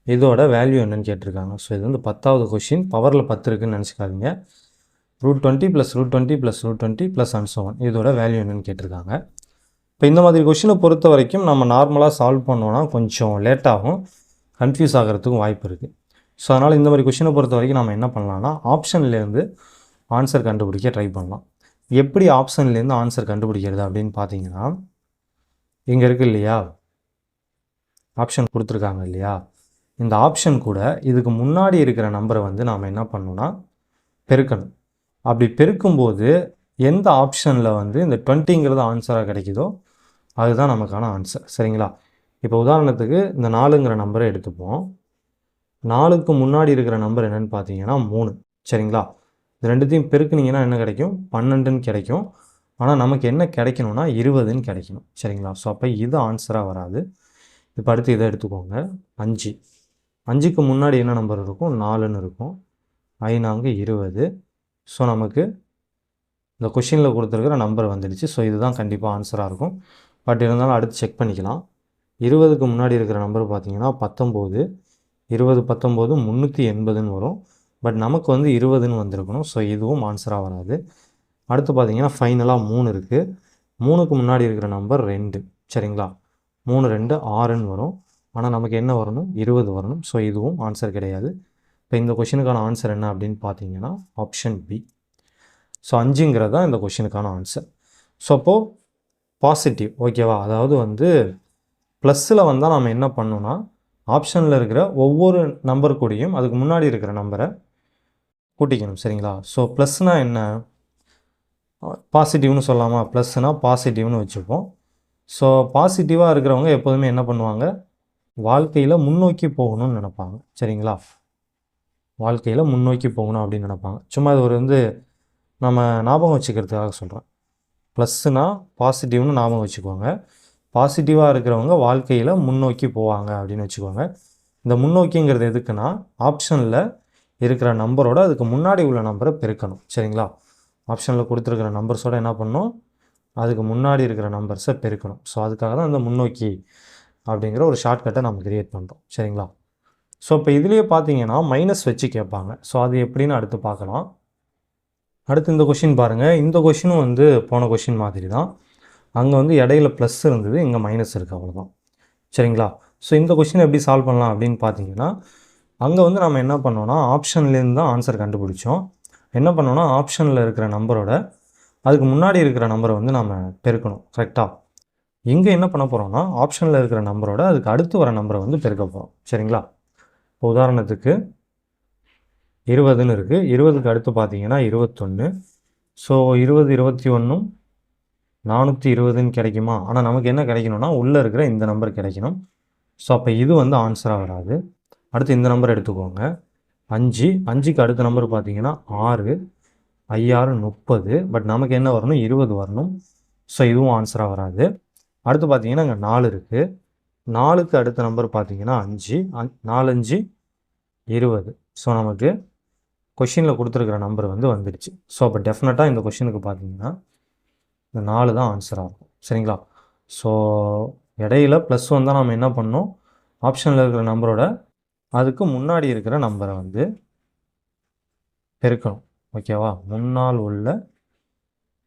இதோட வேல்யூ என்னன்னு கேட்டிருக்காங்க. ஸோ இது வந்து 10வது கொஷின். பவரில் 10 இருக்குதுன்னு நினச்சிக்காதீங்க. √20 + √20 + √20 + அண்ட் ஸோன் இதோட வேல்யூ என்னன்னு கேட்டிருக்காங்க. இப்போ இந்த மாதிரி கொஷினை பொறுத்த வரைக்கும் நம்ம நார்மலாக சால்வ் பண்ணோன்னா கொஞ்சம் லேட்டாகும், கன்ஃபியூஸ் ஆகிறதுக்கும் வாய்ப்பு இருக்குது. ஸோ அதனால் இந்த மாதிரி கொஷினை பொறுத்த வரைக்கும் நம்ம என்ன பண்ணலாம்னா ஆப்ஷன்லேருந்து ஆன்சர் கண்டுபிடிக்க ட்ரை பண்ணலாம். எப்படி ஆப்ஷன்லேருந்து ஆன்சர் கண்டுபிடிக்கிறது அப்படின்னு பார்த்தீங்கன்னா, இங்கே இருக்குது இல்லையா, ஆப்ஷன் கொடுத்துருக்காங்க இல்லையா, இந்த ஆப்ஷன் கூட இதுக்கு முன்னாடி இருக்கிற நம்பரை வந்து நாம் என்ன பண்ணணும்னா பெருக்கணும். அப்படி பெருக்கும்போது எந்த ஆப்ஷனில் வந்து இந்த 20ங்கிறது ஆன்சராக கிடைக்குதோ அதுதான் நமக்கான ஆன்சர். சரிங்களா? இப்போ உதாரணத்துக்கு இந்த 4ங்கிற நம்பரை எடுத்துப்போம். 4க்கு முன்னாடி இருக்கிற நம்பர் என்னென்னு பார்த்தீங்கன்னா 3. சரிங்களா? இது ரெண்டுத்தையும் பெருக்குனிங்கன்னா என்ன கிடைக்கும்? 12ன்னு கிடைக்கும். ஆனால் நமக்கு என்ன கிடைக்கணும்னா 20ன்னு கிடைக்கணும். சரிங்களா? ஸோ அப்போ இது ஆன்சராக வராது. இப்போ அடுத்து இதை எடுத்துக்கோங்க. 5. 5க்கு முன்னாடி என்ன நம்பர் இருக்கும்? 4ன்னு இருக்கும். 5 20. ஸோ நமக்கு இந்த கொஷினில் கொடுத்துருக்கிற நம்பர் வந்துடுச்சு. ஸோ இதுதான் கண்டிப்பாக ஆன்சராக இருக்கும். பட் இருந்தாலும் அடுத்து செக் பண்ணிக்கலாம். 20க்கு முன்னாடி இருக்கிற நம்பர் பார்த்தீங்கன்னா 19. 20 19 380ன்னு வரும். பட் நமக்கு வந்து 20ன்னு வந்திருக்கணும். ஸோ இதுவும் ஆன்சராக வராது. அடுத்து பார்த்தீங்கன்னா ஃபைனலாக 3 இருக்குது. 3க்கு முன்னாடி இருக்கிற நம்பர் 2. சரிங்களா? 3 2 6ன்னு வரும். ஆனால் நமக்கு என்ன வரணும்? 20 வரணும். ஸோ இதுவும் ஆன்சர் கிடையாது. இப்போ இந்த கொஷினுக்கான ஆன்சர் என்ன அப்படின்னு பார்த்தீங்கன்னா ஆப்ஷன் பி. ஸோ 5ங்கிறது தான் இந்த கொஷினுக்கான ஆன்சர். ஸோ அப்போது பாசிட்டிவ், ஓகேவா? அதாவது வந்து ப்ளஸ்ஸில் வந்தால் நம்ம என்ன பண்ணோன்னா ஆப்ஷனில் இருக்கிற ஒவ்வொரு நம்பர் கூடயும் அதுக்கு முன்னாடி இருக்கிற நம்பரை கூட்டிக்கணும். சரிங்களா? ஸோ ப்ளஸ்னால் என்ன? பாசிட்டிவ்னு சொல்லாமா? ப்ளஸ்னால் பாசிட்டிவ்னு வச்சுப்போம். ஸோ பாசிட்டிவாக இருக்கிறவங்க எப்போதுமே என்ன பண்ணுவாங்க? வாழ்க்கையில் முன்னோக்கி போகணும்னு நினைப்பாங்க. சரிங்களா? வாழ்க்கையில் முன்னோக்கி போகணும் அப்படின்னு நினைப்பாங்க. சும்மா இது ஒரு வந்து நம்ம ஞாபகம் வச்சுக்கிறதுக்காக சொல்கிறேன். ப்ளஸ்னால் பாசிட்டிவ்னு ஞாபகம் வச்சுக்கோங்க. பாசிட்டிவாக இருக்கிறவங்க வாழ்க்கையில் முன்னோக்கி போவாங்க அப்படின்னு வச்சுக்கோங்க. இந்த முன்னோக்கிங்கிறது எதுக்குன்னா ஆப்ஷனில் இருக்கிற நம்பரோட அதுக்கு முன்னாடி உள்ள நம்பரை பெருக்கணும். சரிங்களா? ஆப்ஷனில் கொடுத்துருக்கிற நம்பர்ஸோடு என்ன பண்ணணும்? அதுக்கு முன்னாடி இருக்கிற நம்பர்ஸை பெருக்கணும். ஸோ அதுக்காக தான் இந்த முன்னோக்கி அப்படிங்கிற ஒரு ஷார்ட்கட்டை நம்ம கிரியேட் பண்ணுறோம். சரிங்களா? ஸோ இப்போ இதுலேயே பார்த்தீங்கன்னா மைனஸ் வச்சு கேட்பாங்க. ஸோ அது எப்படின்னு அடுத்து பார்க்கலாம். அடுத்து இந்த கொஷின் பாருங்கள். இந்த கொஷினும் வந்து போன கொஷின் மாதிரி தான். அங்கே வந்து இடையில ப்ளஸ் இருந்தது, இங்கே மைனஸ் இருக்குது, அவ்வளோதான். சரிங்களா? ஸோ இந்த கொஷினை எப்படி சால்வ் பண்ணலாம் அப்படின்னு பார்த்தீங்கன்னா, அங்கே வந்து நம்ம என்ன பண்ணோன்னா ஆப்ஷன்லேருந்து தான் ஆன்சர் கண்டுபிடிச்சோம். என்ன பண்ணோன்னா ஆப்ஷனில் இருக்கிற நம்பரோட அதுக்கு முன்னாடி இருக்கிற நம்பரை வந்து நம்ம பெருக்கணும். கரெக்டாக? இங்கே என்ன பண்ண போகிறோம்னா ஆப்ஷனில் இருக்கிற நம்பரோட அதுக்கு அடுத்து வர நம்பரை வந்து பெருக்க போகிறோம். சரிங்களா? இப்போ உதாரணத்துக்கு 20ன்னு இருக்குது. 20க்கு அடுத்து பார்த்தீங்கன்னா 21. ஸோ 20 21 420ன்னு கிடைக்குமா? ஆனால் நமக்கு என்ன கிடைக்கணும்னா உள்ளே இருக்கிற இந்த நம்பர் கிடைக்கணும். ஸோ அப்போ இது வந்து ஆன்சராக வராது. அடுத்து இந்த நம்பர் எடுத்துக்கோங்க. 5. 5க்கு அடுத்த நம்பர் பார்த்தீங்கன்னா 6. 5 30. பட் நமக்கு என்ன வரணும்? 20 வரணும். ஸோ இதுவும் ஆன்சராக வராது. அடுத்து பார்த்தீங்கன்னா இங்கே 4 இருக்குது. 4க்கு அடுத்த நம்பர் பார்த்தீங்கன்னா 5. 4 5 20. ஸோ நமக்கு கொஷினில் கொடுத்துருக்கிற நம்பர் வந்து வந்துடுச்சு. ஸோ அப்போ டெஃபினட்டாக இந்த கொஷினுக்கு பார்த்தீங்கன்னா இந்த 4 தான் ஆன்சராக இருக்கும். சரிங்களா? ஸோ இடையில ப்ளஸ் வந்தால் நம்ம என்ன பண்ணணும்? ஆப்ஷனில் இருக்கிற நம்பரோட அதுக்கு முன்னாடி இருக்கிற நம்பரை வந்து பெருக்கணும். ஓகேவா? முன்னால் உள்ள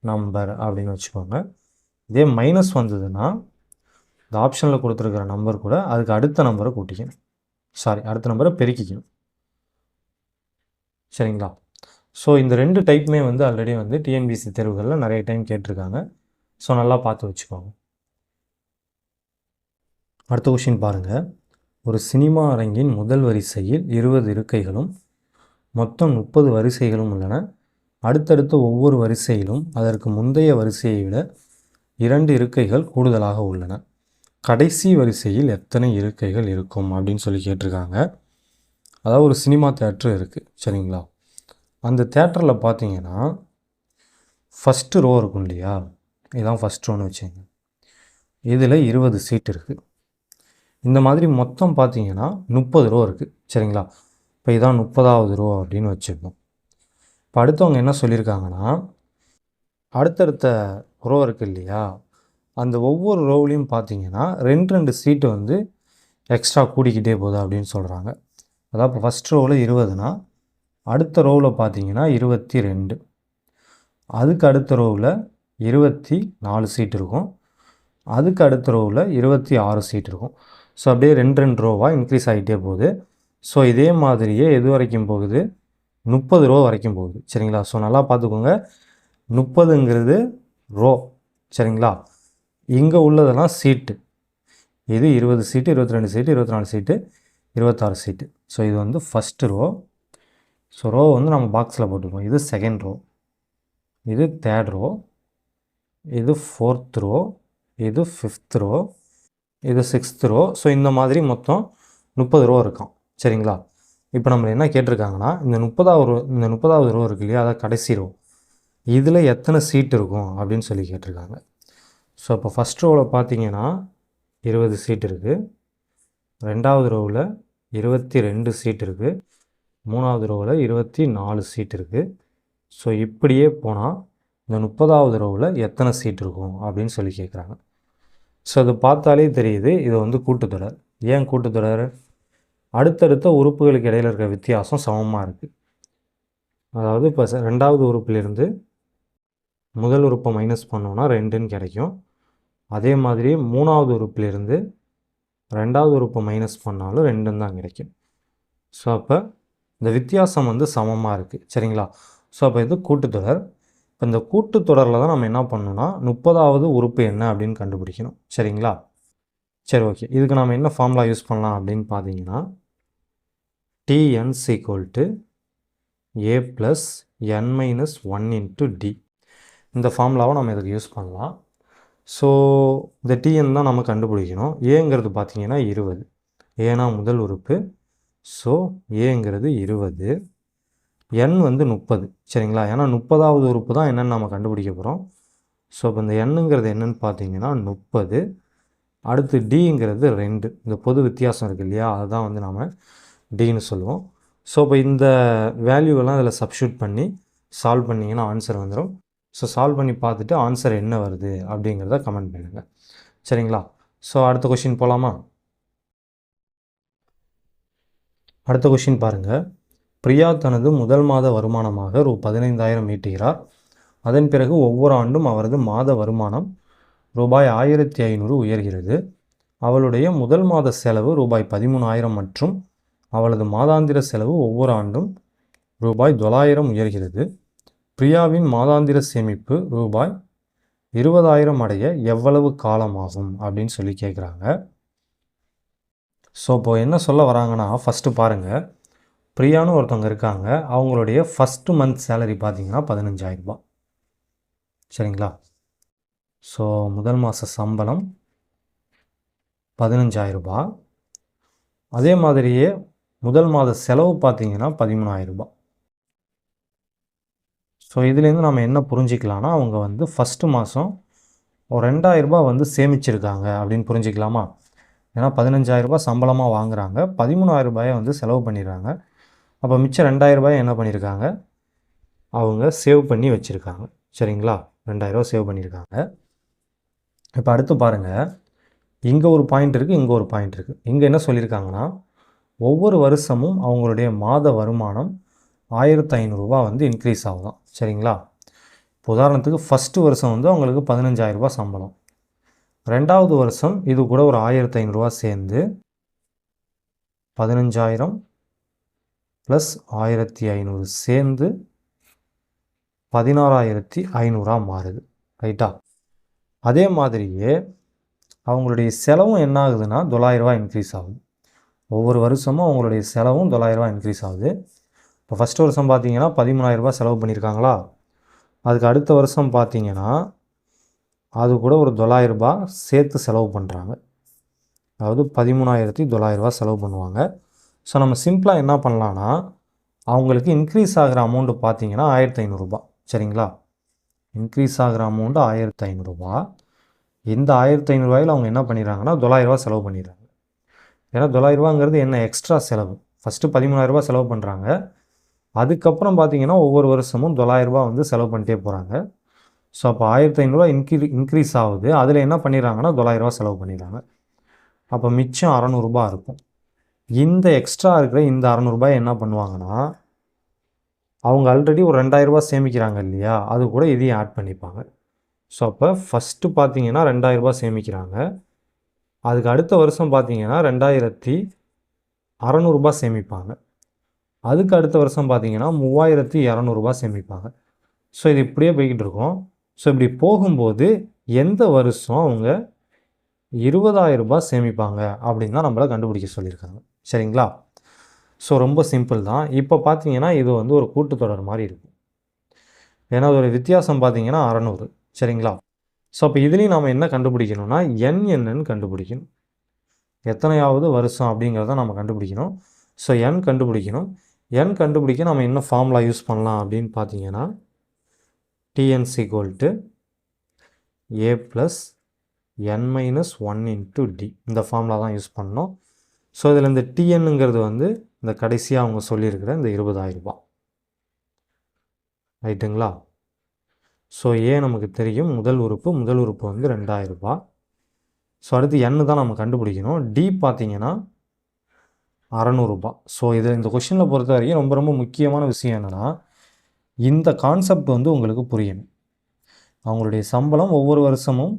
நம்பர் அப்படின்னு வச்சுக்கோங்க. இதே மைனஸ் வந்ததுன்னா இந்த ஆப்ஷனில் கொடுத்துருக்கிற நம்பர் கூட அதுக்கு அடுத்த நம்பரை கூட்டிக்கணும். அடுத்த நம்பரை பெருக்கிக்கணும். சரிங்களா? ஸோ இந்த 2 டைப்புமே வந்து ஆல்ரெடி வந்து டிஎன்பிஎஸ்சி தேர்வுகளில் நிறைய டைம் கேட்டிருக்காங்க. ஸோ நல்லா பார்த்து வச்சுக்கோங்க. அடுத்த கொஷின் பாருங்கள். ஒரு சினிமா அரங்கின் முதல் வரிசையில் 20 இருக்கைகளும் மொத்தம் 30 வரிசைகளும் உள்ளன. அடுத்தடுத்த ஒவ்வொரு வரிசையிலும் அதற்கு முந்தைய வரிசையை விட 2 இருக்கைகள் கூடுதலாக உள்ளன. கடைசி வரிசையில் எத்தனை இருக்கைகள் இருக்கும் அப்படின்னு சொல்லி கேட்டிருக்காங்க. அதாவது ஒரு சினிமா தேட்ரு இருக்குது, சரிங்களா? அந்த தேட்டரில் பார்த்தீங்கன்னா ஃபஸ்ட்டு ரோ இருக்கும் இல்லையா, இதுதான் ஃபஸ்ட் ரோன்னு வச்சுங்க. இதில் 20 சீட் இருக்குது. இந்த மாதிரி மொத்தம் பார்த்தீங்கன்னா 30 ரோ இருக்குது, சரிங்களா? இப்போ இதான் 30வது ரோ அப்படின்னு வச்சுக்கணும். இப்போ அடுத்தவங்க என்ன சொல்லியிருக்காங்கன்னா, அடுத்தடுத்த ரோ இருக்குது இல்லையா, அந்த ஒவ்வொரு ரோவிலையும் பார்த்தீங்கன்னா 2 சீட்டு வந்து எக்ஸ்ட்ரா கூடிக்கிட்டே போகுது அப்படின்னு சொல்கிறாங்க. அதாவது இப்போ ஃபஸ்ட் ரோவில் 20னா அடுத்த ரோவில் பார்த்தீங்கன்னா 22, அதுக்கு அடுத்த ரோவில் 24 சீட் இருக்கும், அதுக்கு அடுத்த ரோவில் 26 சீட் இருக்கும். ஸோ அப்படியே 2 ரோவாக இன்க்ரீஸ் ஆகிட்டே போகுது. ஸோ இதே மாதிரியே எது வரைக்கும் போகுது, 30 ரோ வரைக்கும் போகுது, சரிங்களா? ஸோ நல்லா பார்த்துக்கோங்க, 30ங்கிறது ரோ, சரிங்களா? இங்கே உள்ளதெல்லாம் சீட்டு. இது 20 சீட்டு, 22 சீட்டு, 24 சீட்டு, 26 சீட்டு. ஸோ இது வந்து ஃபஸ்ட்டு ரோ. ஸோ ரோ வந்து நம்ம பாக்ஸில் போட்டுப்போம். இது செகண்ட் ரோ, இது தேர்ட் ரோ, இது ஃபோர்த் ரோ, இது ஃபிஃப்த் ரோ, இது சிக்ஸ்த் ரோ. ஸோ இந்த மாதிரி மொத்தம் 30 ரோ இருக்கும், சரிங்களா? இப்போ நம்ம என்ன கேட்டிருக்காங்கன்னா, இந்த 30வது ரோ இருக்கு இல்லையா, அதாவது கடைசி ரோ, இதில் எத்தனை சீட் இருக்கும் அப்படின்னு சொல்லி கேட்டிருக்காங்க. ஸோ இப்போ ஃபஸ்ட் ரோவில் பார்த்தீங்கன்னா 20 சீட் இருக்குது, ரெண்டாவது ரோவில் 22 சீட் இருக்குது, மூணாவது ரோவில் 24 சீட் இருக்குது. ஸோ இப்படியே போனால் இந்த 30வது ரோவில் எத்தனை சீட் இருக்கும் அப்படின்னு சொல்லி கேட்குறாங்க. ஸோ அது பார்த்தாலே தெரியுது, இது வந்து கூட்டுத்தொடர். ஏன் கூட்டுத்தொடர்? அடுத்தடுத்த உறுப்புகளுக்கு இடையில் இருக்கிற வித்தியாசம் சமமாக இருக்குது. அதாவது இப்போ ரெண்டாவது உறுப்பிலிருந்து முதல் உறுப்பை மைனஸ் பண்ணோன்னா 2ன்னு கிடைக்கும். அதே மாதிரி மூணாவது உறுப்பிலிருந்து ரெண்டாவது உறுப்பை மைனஸ் பண்ணாலும் 2ன்னு தான் கிடைக்கும். ஸோ அப்போ இந்த வித்தியாசம் வந்து சமமாக இருக்குது, சரிங்களா? ஸோ அப்போ இது கூட்டுத்தொடர். இப்போ இந்த கூட்டுத்தொடரில் தான் நம்ம என்ன பண்ணணும்னா 30வது உறுப்பு என்ன அப்படின்னு கண்டுபிடிக்கணும், சரிங்களா? சரி, ஓகே. இதுக்கு நம்ம என்ன ஃபார்முலா யூஸ் பண்ணலாம் அப்படின்னு பார்த்தீங்கன்னா, Tn = a + n - 1 × d. இந்த ஃபார்முலாவை நம்ம இதுக்கு யூஸ் பண்ணலாம். ஸோ இந்த Tn தான் நம்ம கண்டுபிடிக்கணும். ஏங்கிறது பார்த்தீங்கன்னா 20, ஏன்னா முதல் உறுப்பு. ஸோ ஏங்கிறது 20, n வந்து 30, சரிங்களா? ஏன்னா 30வது உறுப்பு தான் என்னென்னு நம்ம கண்டுபிடிக்க போகிறோம். ஸோ இப்போ இந்த என்னங்கிறது என்னென்னு பார்த்தீங்கன்னா 30, அடுத்து டிங்கிறது 2. இந்த பொது வித்தியாசம் இருக்குது இல்லையா, அதுதான் வந்து நம்ம டின்னு சொல்லுவோம். ஸோ இப்போ இந்த வேல்யூவெல்லாம் இதில் சப்ஸ்டியூட் பண்ணி சால்வ் பண்ணிங்கன்னா ஆன்சர் வந்துடும். ஸோ சால்வ் பண்ணி பார்த்துட்டு ஆன்சர் என்ன வருது அப்படிங்கிறத கமெண்ட் பண்ணுங்கள், சரிங்களா? ஸோ அடுத்த கொஷின் போகலாமா? அடுத்த கொஷின் பாருங்கள். பிரியா தனது முதல் மாத வருமானமாக ரூ. 15,000 ஈட்டுகிறார். அதன் பிறகு ஒவ்வொரு ஆண்டும் அவரது மாத வருமானம் ரூபாய் 1,500 உயர்கிறது. அவளுடைய முதல் மாத செலவு ரூபாய் 13,000 மற்றும் அவளது மாதாந்திர செலவு ஒவ்வொரு ஆண்டும் ரூபாய் 900 உயர்கிறது. பிரியாவின் மாதாந்திர சேமிப்பு ரூபாய் 20,000 அடைய எவ்வளவு காலமாகும் அப்படின்னு சொல்லி கேட்குறாங்க. ஸோ இப்போ என்ன சொல்ல வராங்கன்னா, ஃபஸ்ட்டு பாருங்கள், பிரியான்னு ஒருத்தவங்க இருக்காங்க, அவங்களுடைய ஃபஸ்ட்டு மந்த் சேலரி பார்த்தீங்கன்னா 15,000 ரூபாய், சரிங்களா? ஸோ முதல் மாத சம்பளம் 15,000 ரூபாய். அதே மாதிரியே முதல் மாத செலவு பார்த்தீங்கன்னா 13,000 ரூபாய். ஸோ இதுலேருந்து நம்ம என்ன புரிஞ்சிக்கலாம்னா, அவங்க வந்து ஃபஸ்ட்டு மாதம் ஒரு 2,000 ரூபாய் வந்து சேமிச்சிருக்காங்க அப்படின்னு புரிஞ்சிக்கலாமா? ஏன்னா 15,000 ரூபாய் சம்பளமாக வாங்குகிறாங்க, 13,000 ரூபாயை வந்து செலவு பண்ணிடுறாங்க. அப்போ மிச்சம் 2,000 ரூபாயை என்ன பண்ணியிருக்காங்க, அவங்க சேவ் பண்ணி வச்சுருக்காங்க, சரிங்களா? 2,000 ரூபா சேவ் பண்ணியிருக்காங்க. இப்போ அடுத்து பாருங்கள், இங்கே ஒரு பாயிண்ட் இருக்குது, இங்கே ஒரு பாயிண்ட் இருக்குது. இங்கே என்ன சொல்லியிருக்காங்கன்னா, ஒவ்வொரு வருஷமும் அவங்களுடைய மாத வருமானம் 1,500 ரூபா வந்து இன்க்ரீஸ் ஆகுதான், சரிங்களா? இப்போ உதாரணத்துக்கு ஃபஸ்ட்டு வருஷம் வந்து அவங்களுக்கு 15,000 ரூபா சம்பளம், ரெண்டாவது வருஷம் இது கூட ஒரு 1,500 ரூபா சேர்ந்து 15,000 + 1,500 சேர்ந்து 16,500 மாறுது. ரைட்டா? அதே மாதிரியே அவங்களுடைய செலவும் என்ன ஆகுதுன்னா $900 இன்க்ரீஸ் ஆகுது. ஒவ்வொரு வருஷமும் அவங்களுடைய செலவும் $900 இன்க்ரீஸ் ஆகுது. இப்போ ஃபஸ்ட்டு வருஷம் பார்த்தீங்கன்னா $13,000 செலவு பண்ணியிருக்காங்களா, அதுக்கு அடுத்த வருஷம் பார்த்தீங்கன்னா அது கூட ஒரு $900 சேர்த்து செலவு பண்ணுறாங்க. அதாவது $13,900 செலவு பண்ணுவாங்க. ஸோ நம்ம சிம்பிளாக என்ன பண்ணலான்னா, அவங்களுக்கு இன்க்ரீஸ் ஆகிற அமௌண்ட்டு பார்த்தீங்கன்னா $1,500. சரிங்களா? இன்க்ரீஸ் ஆகிற அமௌண்ட்டு $1,500. இந்த $1,500 அவங்க என்ன பண்ணிடுறாங்கன்னா $900 செலவு பண்ணிடுறாங்க. ஏன்னா $900ங்கிறது என்ன எக்ஸ்ட்ரா செலவு. ஃபஸ்ட்டு $13,000 செலவு பண்ணுறாங்க. அதுக்கப்புறம் பார்த்தீங்கன்னா ஒவ்வொரு வருஷமும் $900 வந்து செலவு பண்ணிட்டே போகிறாங்க. ஸோ அப்போ $1,500 இன்க்ரீஸ் ஆகுது. அதில் என்ன பண்ணிடுறாங்கன்னா $900 செலவு பண்ணிடுறாங்க. அப்போ மிச்சம் $600 இருக்கும். இந்த எக்ஸ்ட்ரா இருக்கிற இந்த $600 என்ன பண்ணுவாங்கன்னா, அவங்க ஆல்ரெடி ஒரு $2,000 சேமிக்கிறாங்க இல்லையா, அது கூட இதையும் ஆட் பண்ணிப்பாங்க. ஸோ அப்போ ஃபஸ்ட்டு பார்த்தீங்கன்னா $2,000 சேமிக்கிறாங்க. அதுக்கு அடுத்த வருஷம் பார்த்தீங்கன்னா $2,600 சேமிப்பாங்க. அதுக்கு அடுத்த வருஷம் பார்த்தீங்கன்னா $3,200 சேமிப்பாங்க. ஸோ இது இப்படியே போய்கிட்டு இருக்கும். ஸோ இப்படி போகும்போது எந்த வருஷம் அவங்க $20,000 சேமிப்பாங்க அப்படின்னு தான் நம்மளை கண்டுபிடிக்க சொல்லியிருக்காங்க. சரிங்களா? ஸோ ரொம்ப சிம்பிள் தான். இப்போ பார்த்தீங்கன்னா இது வந்து ஒரு கூட்டுத்தொடர் மாதிரி இருக்கும். ஏன்னா அதோட வித்தியாசம் பார்த்தீங்கன்னா 600. சரிங்களா? ஸோ அப்போ இதுலேயும் நாம் என்ன கண்டுபிடிக்கணும்னா என்னன்னு கண்டுபிடிக்கணும். எத்தனையாவது வருஷம் அப்படிங்கிறத நம்ம கண்டுபிடிக்கணும். ஸோ கண்டுபிடிக்கணும். கண்டுபிடிக்க நம்ம என்ன ஃபார்முலா யூஸ் பண்ணலாம் அப்படின்னு பார்த்தீங்கன்னா TN = A + n-1 × D இந்த ஃபார்முலா தான் யூஸ் பண்ணோம். ஸோ இதில் இந்த TNங்கிறது வந்து இந்த கடைசியாக அவங்க சொல்லியிருக்கிற இந்த $20,000. ரைட்டுங்களா? ஸோ நமக்கு தெரியும் முதல் உறுப்பு வந்து $2,000. ஸோ அடுத்து தான் நம்ம கண்டுபிடிக்கணும். D பார்த்தீங்கன்னா $600. ஸோ இந்த கொஷினில் பொறுத்த வரைக்கும் ரொம்ப ரொம்ப முக்கியமான விஷயம் என்னென்னா, இந்த கான்செப்ட் வந்து உங்களுக்கு புரியணும். அவங்களுடைய சம்பளம் ஒவ்வொரு வருஷமும்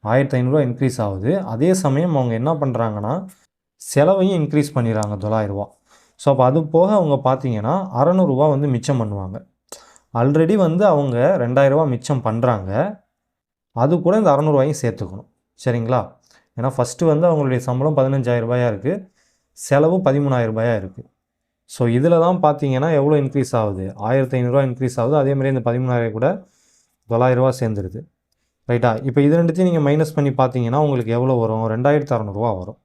$1,500 இன்க்ரீஸ் ஆகுது. அதே சமயம் அவங்க என்ன பண்ணுறாங்கன்னா செலவையும் இன்க்ரீஸ் பண்ணிடுறாங்க $900. ஸோ அப்போ அது போக அவங்க பார்த்தீங்கன்னா $600 வந்து மிச்சம் பண்ணுவாங்க. ஆல்ரெடி வந்து அவங்க $2,000 மிச்சம் பண்ணுறாங்க. அது கூட இந்த $600 சேர்த்துக்கணும். சரிங்களா? ஏன்னா ஃபஸ்ட்டு வந்து அவங்களுடைய சம்பளம் $15,000 இருக்குது, செலவு $13,000 இருக்குது. ஸோ இதில் தான் பார்த்தீங்கன்னா எவ்வளோ இன்க்ரீஸ் ஆகுது, $1,500 இன்க்ரீஸ் ஆகுது. அதேமாதிரி இந்த 13,000 கூட $900 சேர்ந்துருது. ரைட்டா? இப்போ இது ரெண்டுத்தையும் நீங்கள் மைனஸ் பண்ணி பார்த்தீங்கன்னா உங்களுக்கு எவ்வளோ வரும், $2,600 வரும்.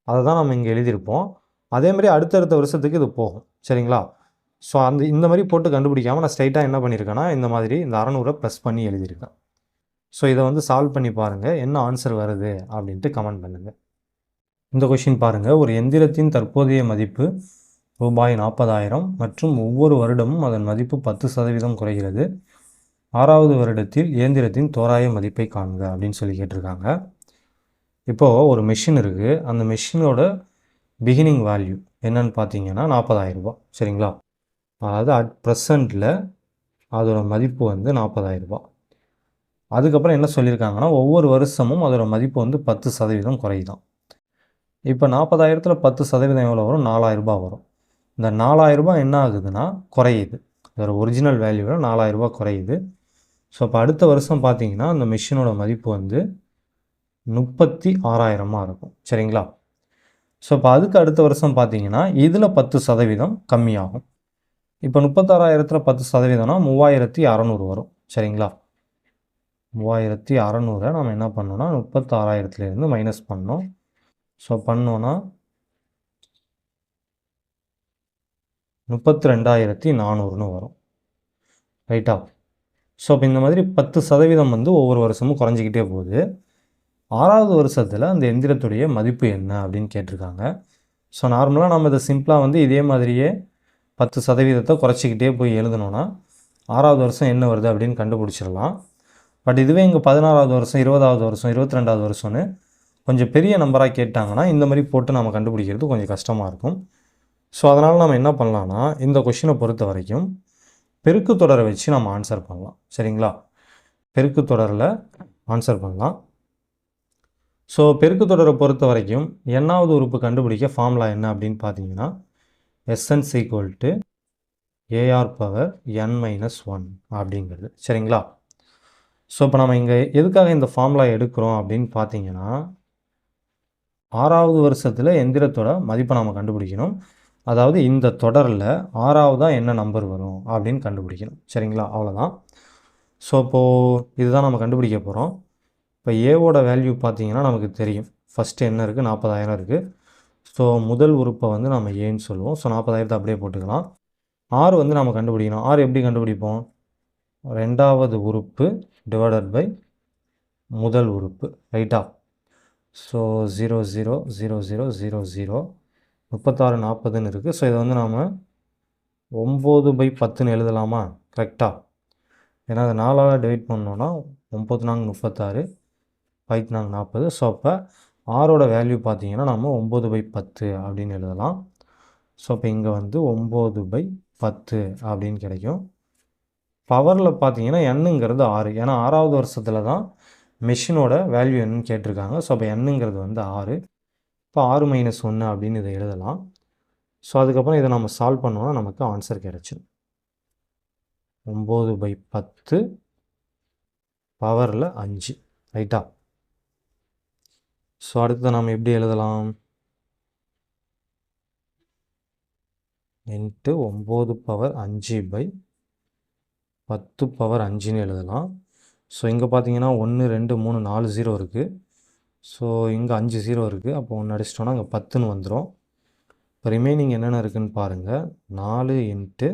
அதை தான் நம்ம இங்கே எழுதியிருப்போம். அதேமாதிரி அடுத்தடுத்த வருஷத்துக்கு இது போகும். சரிங்களா? ஸோ இந்த மாதிரி போட்டு கண்டுபிடிக்காமல் நான் ஸ்ட்ரைட்டாக என்ன பண்ணியிருக்கேன்னா இந்த மாதிரி இந்த 600 ப்ளஸ் பண்ணி எழுதியிருக்கேன். ஸோ இதை வந்து சால்வ் பண்ணி பாருங்கள், என்ன ஆன்சர் வருது அப்படின்ட்டு கமெண்ட் பண்ணுங்கள். இந்த கொஷின் பாருங்கள். ஒரு எந்திரத்தின் தற்போதைய மதிப்பு ₹40,000 மற்றும் ஒவ்வொரு வருடமும் அதன் மதிப்பு 10% குறைகிறது. 6வது வருடத்தில் இயந்திரத்தின் தோராய மதிப்பை காண்க அப்படின்னு சொல்லி கேட்டிருக்காங்க. இப்போது ஒரு மெஷின் இருக்குது. அந்த மெஷினோட பிகினிங் வேல்யூ என்னன்னு பார்த்தீங்கன்னா $40,000. சரிங்களா? அதாவது அட் ப்ரெசண்ட்டில் அதோட மதிப்பு வந்து $40,000. அதுக்கப்புறம் என்ன சொல்லியிருக்காங்கன்னா ஒவ்வொரு வருஷமும் அதோட மதிப்பு வந்து 10% குறையுதான். இப்போ 40,000ல் 10% எவ்வளோ வரும், $4,000 வரும். இந்த $4,000 என்ன ஆகுதுன்னா குறையுது. அதோட ஒரிஜினல் வேல்யூவில் $4,000 குறையுது. ஸோ அப்போ அடுத்த வருஷம் பார்த்தீங்கன்னா அந்த மெஷினோட மதிப்பு வந்து 36,000 இருக்கும். சரிங்களா? ஸோ இப்போ அதுக்கு அடுத்த வருஷம் பார்த்தீங்கன்னா இதில் 10% கம்மியாகும். இப்போ 36,000ல் 10%னா 3,600 வரும். சரிங்களா? 3,600 நம்ம என்ன பண்ணோம்னா 36,000லேருந்து மைனஸ் பண்ணோம். ஸோ பண்ணோன்னா 32,400 வரும். ரைட்டா? ஸோ இப்போ இந்த மாதிரி 10% வந்து ஒவ்வொரு வருஷமும் குறைஞ்சிக்கிட்டே போகுது. 6வது வருஷத்தில் அந்த எந்திரத்துடைய மதிப்பு என்ன அப்படின்னு கேட்டிருக்காங்க. ஸோ நார்மலாக நம்ம இதை சிம்பிளாக வந்து இதே மாதிரியே 10% குறைச்சிக்கிட்டே போய் எழுதணுன்னா 6வது வருஷம் என்ன வருது அப்படின்னு கண்டுபிடிச்சிடலாம். பட் இதுவே இங்கே 16வது வருஷம், 20வது வருஷம், 22வது வருஷம்னு கொஞ்சம் பெரிய நம்பராக கேட்டாங்கன்னா இந்த மாதிரி போட்டு நம்ம கண்டுபிடிக்கிறது கொஞ்சம் கஷ்டமாக இருக்கும். ஸோ அதனால் நம்ம என்ன பண்ணலான்னா இந்த கொஷினை பொறுத்த வரைக்கும் பெருக்கு தொடரை வச்சு நம்ம ஆன்சர் பண்ணலாம். சரிங்களா? பெருக்கு தொடரில் ஆன்சர் பண்ணலாம். ஸோ பெருக்கு தொடரை பொறுத்த வரைக்கும் என்னாவது உறுப்பு கண்டுபிடிக்க ஃபார்முலா என்ன அப்படின்னு பார்த்தீங்கன்னா SN = a r power n minus 1 அப்படிங்கிறது. சரிங்களா? ஸோ இப்போ நம்ம இங்கே எதுக்காக இந்த ஃபார்முலா எடுக்கிறோம் அப்படின்னு பார்த்தீங்கன்னா, 6வது வருஷத்தில் எந்திரத்தோட மதிப்பை நம்ம கண்டுபிடிக்கணும். அதாவது இந்த தொடரில் 6வதா என்ன நம்பர் வரும் அப்படின்னு கண்டுபிடிக்கணும். சரிங்களா? அவ்வளோதான். ஸோ இப்போது இதுதான் நம்ம கண்டுபிடிக்க போகிறோம். இப்போ ஏவோட வேல்யூ பார்த்தீங்கன்னா நமக்கு தெரியும். ஃபஸ்ட்டு என்ன இருக்குது? 40,000 இருக்குது. ஸோ முதல் உறுப்பை வந்து நம்ம ஏன்னு சொல்லுவோம். ஸோ 40,000 அப்படியே போட்டுக்கலாம். ஆறு வந்து நம்ம கண்டுபிடிக்கணும். ஆறு எப்படி கண்டுபிடிப்போம்? 2வது உறுப்பு டிவைடட் பை முதல் உறுப்பு. ரைட்டா? ஸோ 0 0 0 0 0 0 36 40ன்னு இருக்குது. ஸோ இதை வந்து நாம் 9/10ன்னு எழுதலாமா? கரெக்டாக? ஏன்னா அதை 4ஆல் டிவைட் பண்ணோன்னா 9 4 36 5 4 40. ஸோ அப்போ ஆரோட வேல்யூ பார்த்தீங்கன்னா நம்ம 9/10 அப்படின்னு எழுதலாம். ஸோ இப்போ இங்கே வந்து 9/10 அப்படின்னு கிடைக்கும். பவரில் பார்த்தீங்கன்னா என்னங்கிறது 6. ஏன்னா 6வது வருஷத்தில் தான் மெஷினோட வேல்யூ என்னன்னு கேட்டிருக்காங்க. ஸோ அப்போ என்னங்கிறது வந்து 6. இப்போ 6 - 1 அப்படின்னு இதை எழுதலாம். ஸோ அதுக்கப்புறம் இதை நம்ம சால்வ் பண்ணோன்னா நமக்கு ஆன்சர் கிடச்சிடும். 9/10 பவரில் 5. ரைட்டா? ஸோ அடுத்து நம்ம எப்படி எழுதலாம்? இன்ட்டு 9 பவர் 5/10 பவர் 5ன்னு எழுதலாம். ஸோ இங்கே பார்த்தீங்கன்னா 1 2 3 4 0 இருக்குது. ஸோ இங்கே 5 0 இருக்குது. அப்போ 1 அடிச்சிட்டோன்னா அங்கே 10ன்னு வந்துடும். இப்போ ரிமைனிங் என்னென்ன இருக்குதுன்னு பாருங்கள். 4 இன்ட்டு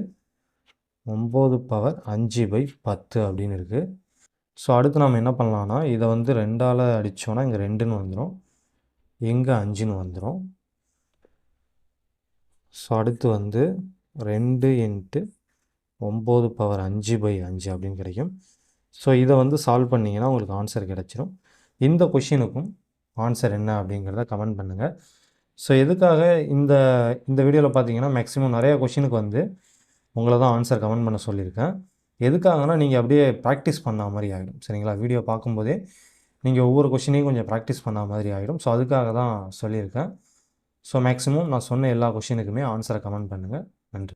9 பவர் 5/10 அப்படின்னு இருக்குது. ஸோ அடுத்து நம்ம என்ன பண்ணலான்னா இதை வந்து 2ஆல் அடித்தோன்னா இங்கே 2ன்னு வந்துடும். இங்கே 5ன்னு வந்துடும். ஸோ அடுத்து வந்து 2 இன்ட்டு 9 பவர் 5/5 அப்படின்னு கிடைக்கும். ஸோ இதை வந்து சால்வ் பண்ணிங்கன்னா உங்களுக்கு ஆன்சர் கிடச்சிரும். இந்த கொஷினுக்கும் ஆன்சர் என்ன அப்படிங்கிறத கமெண்ட் பண்ணுங்கள். ஸோ எதுக்காக இந்த இந்த வீடியோவில் பார்த்தீங்கன்னா மேக்ஸிமம் நிறையா கொஷினுக்கு வந்து உங்களை தான் ஆன்சர் கமெண்ட் பண்ண சொல்லியிருக்கேன். எதுக்காகனா நீங்கள் அப்படியே ப்ராக்டிஸ் பண்ண மாதிரி ஆகிடும். சரிங்களா? வீடியோ பார்க்கும்போதே நீங்கள் ஒவ்வொரு கொஷினையும் கொஞ்சம் ப்ராக்டிஸ் பண்ண மாதிரி ஆகிடும். ஸோ அதுக்காக தான் சொல்லியிருக்கேன். ஸோ மேக்ஸிமம் நான் சொன்ன எல்லா கொஷினுக்குமே ஆன்சரை கமெண்ட் பண்ணுங்கள். நன்றி.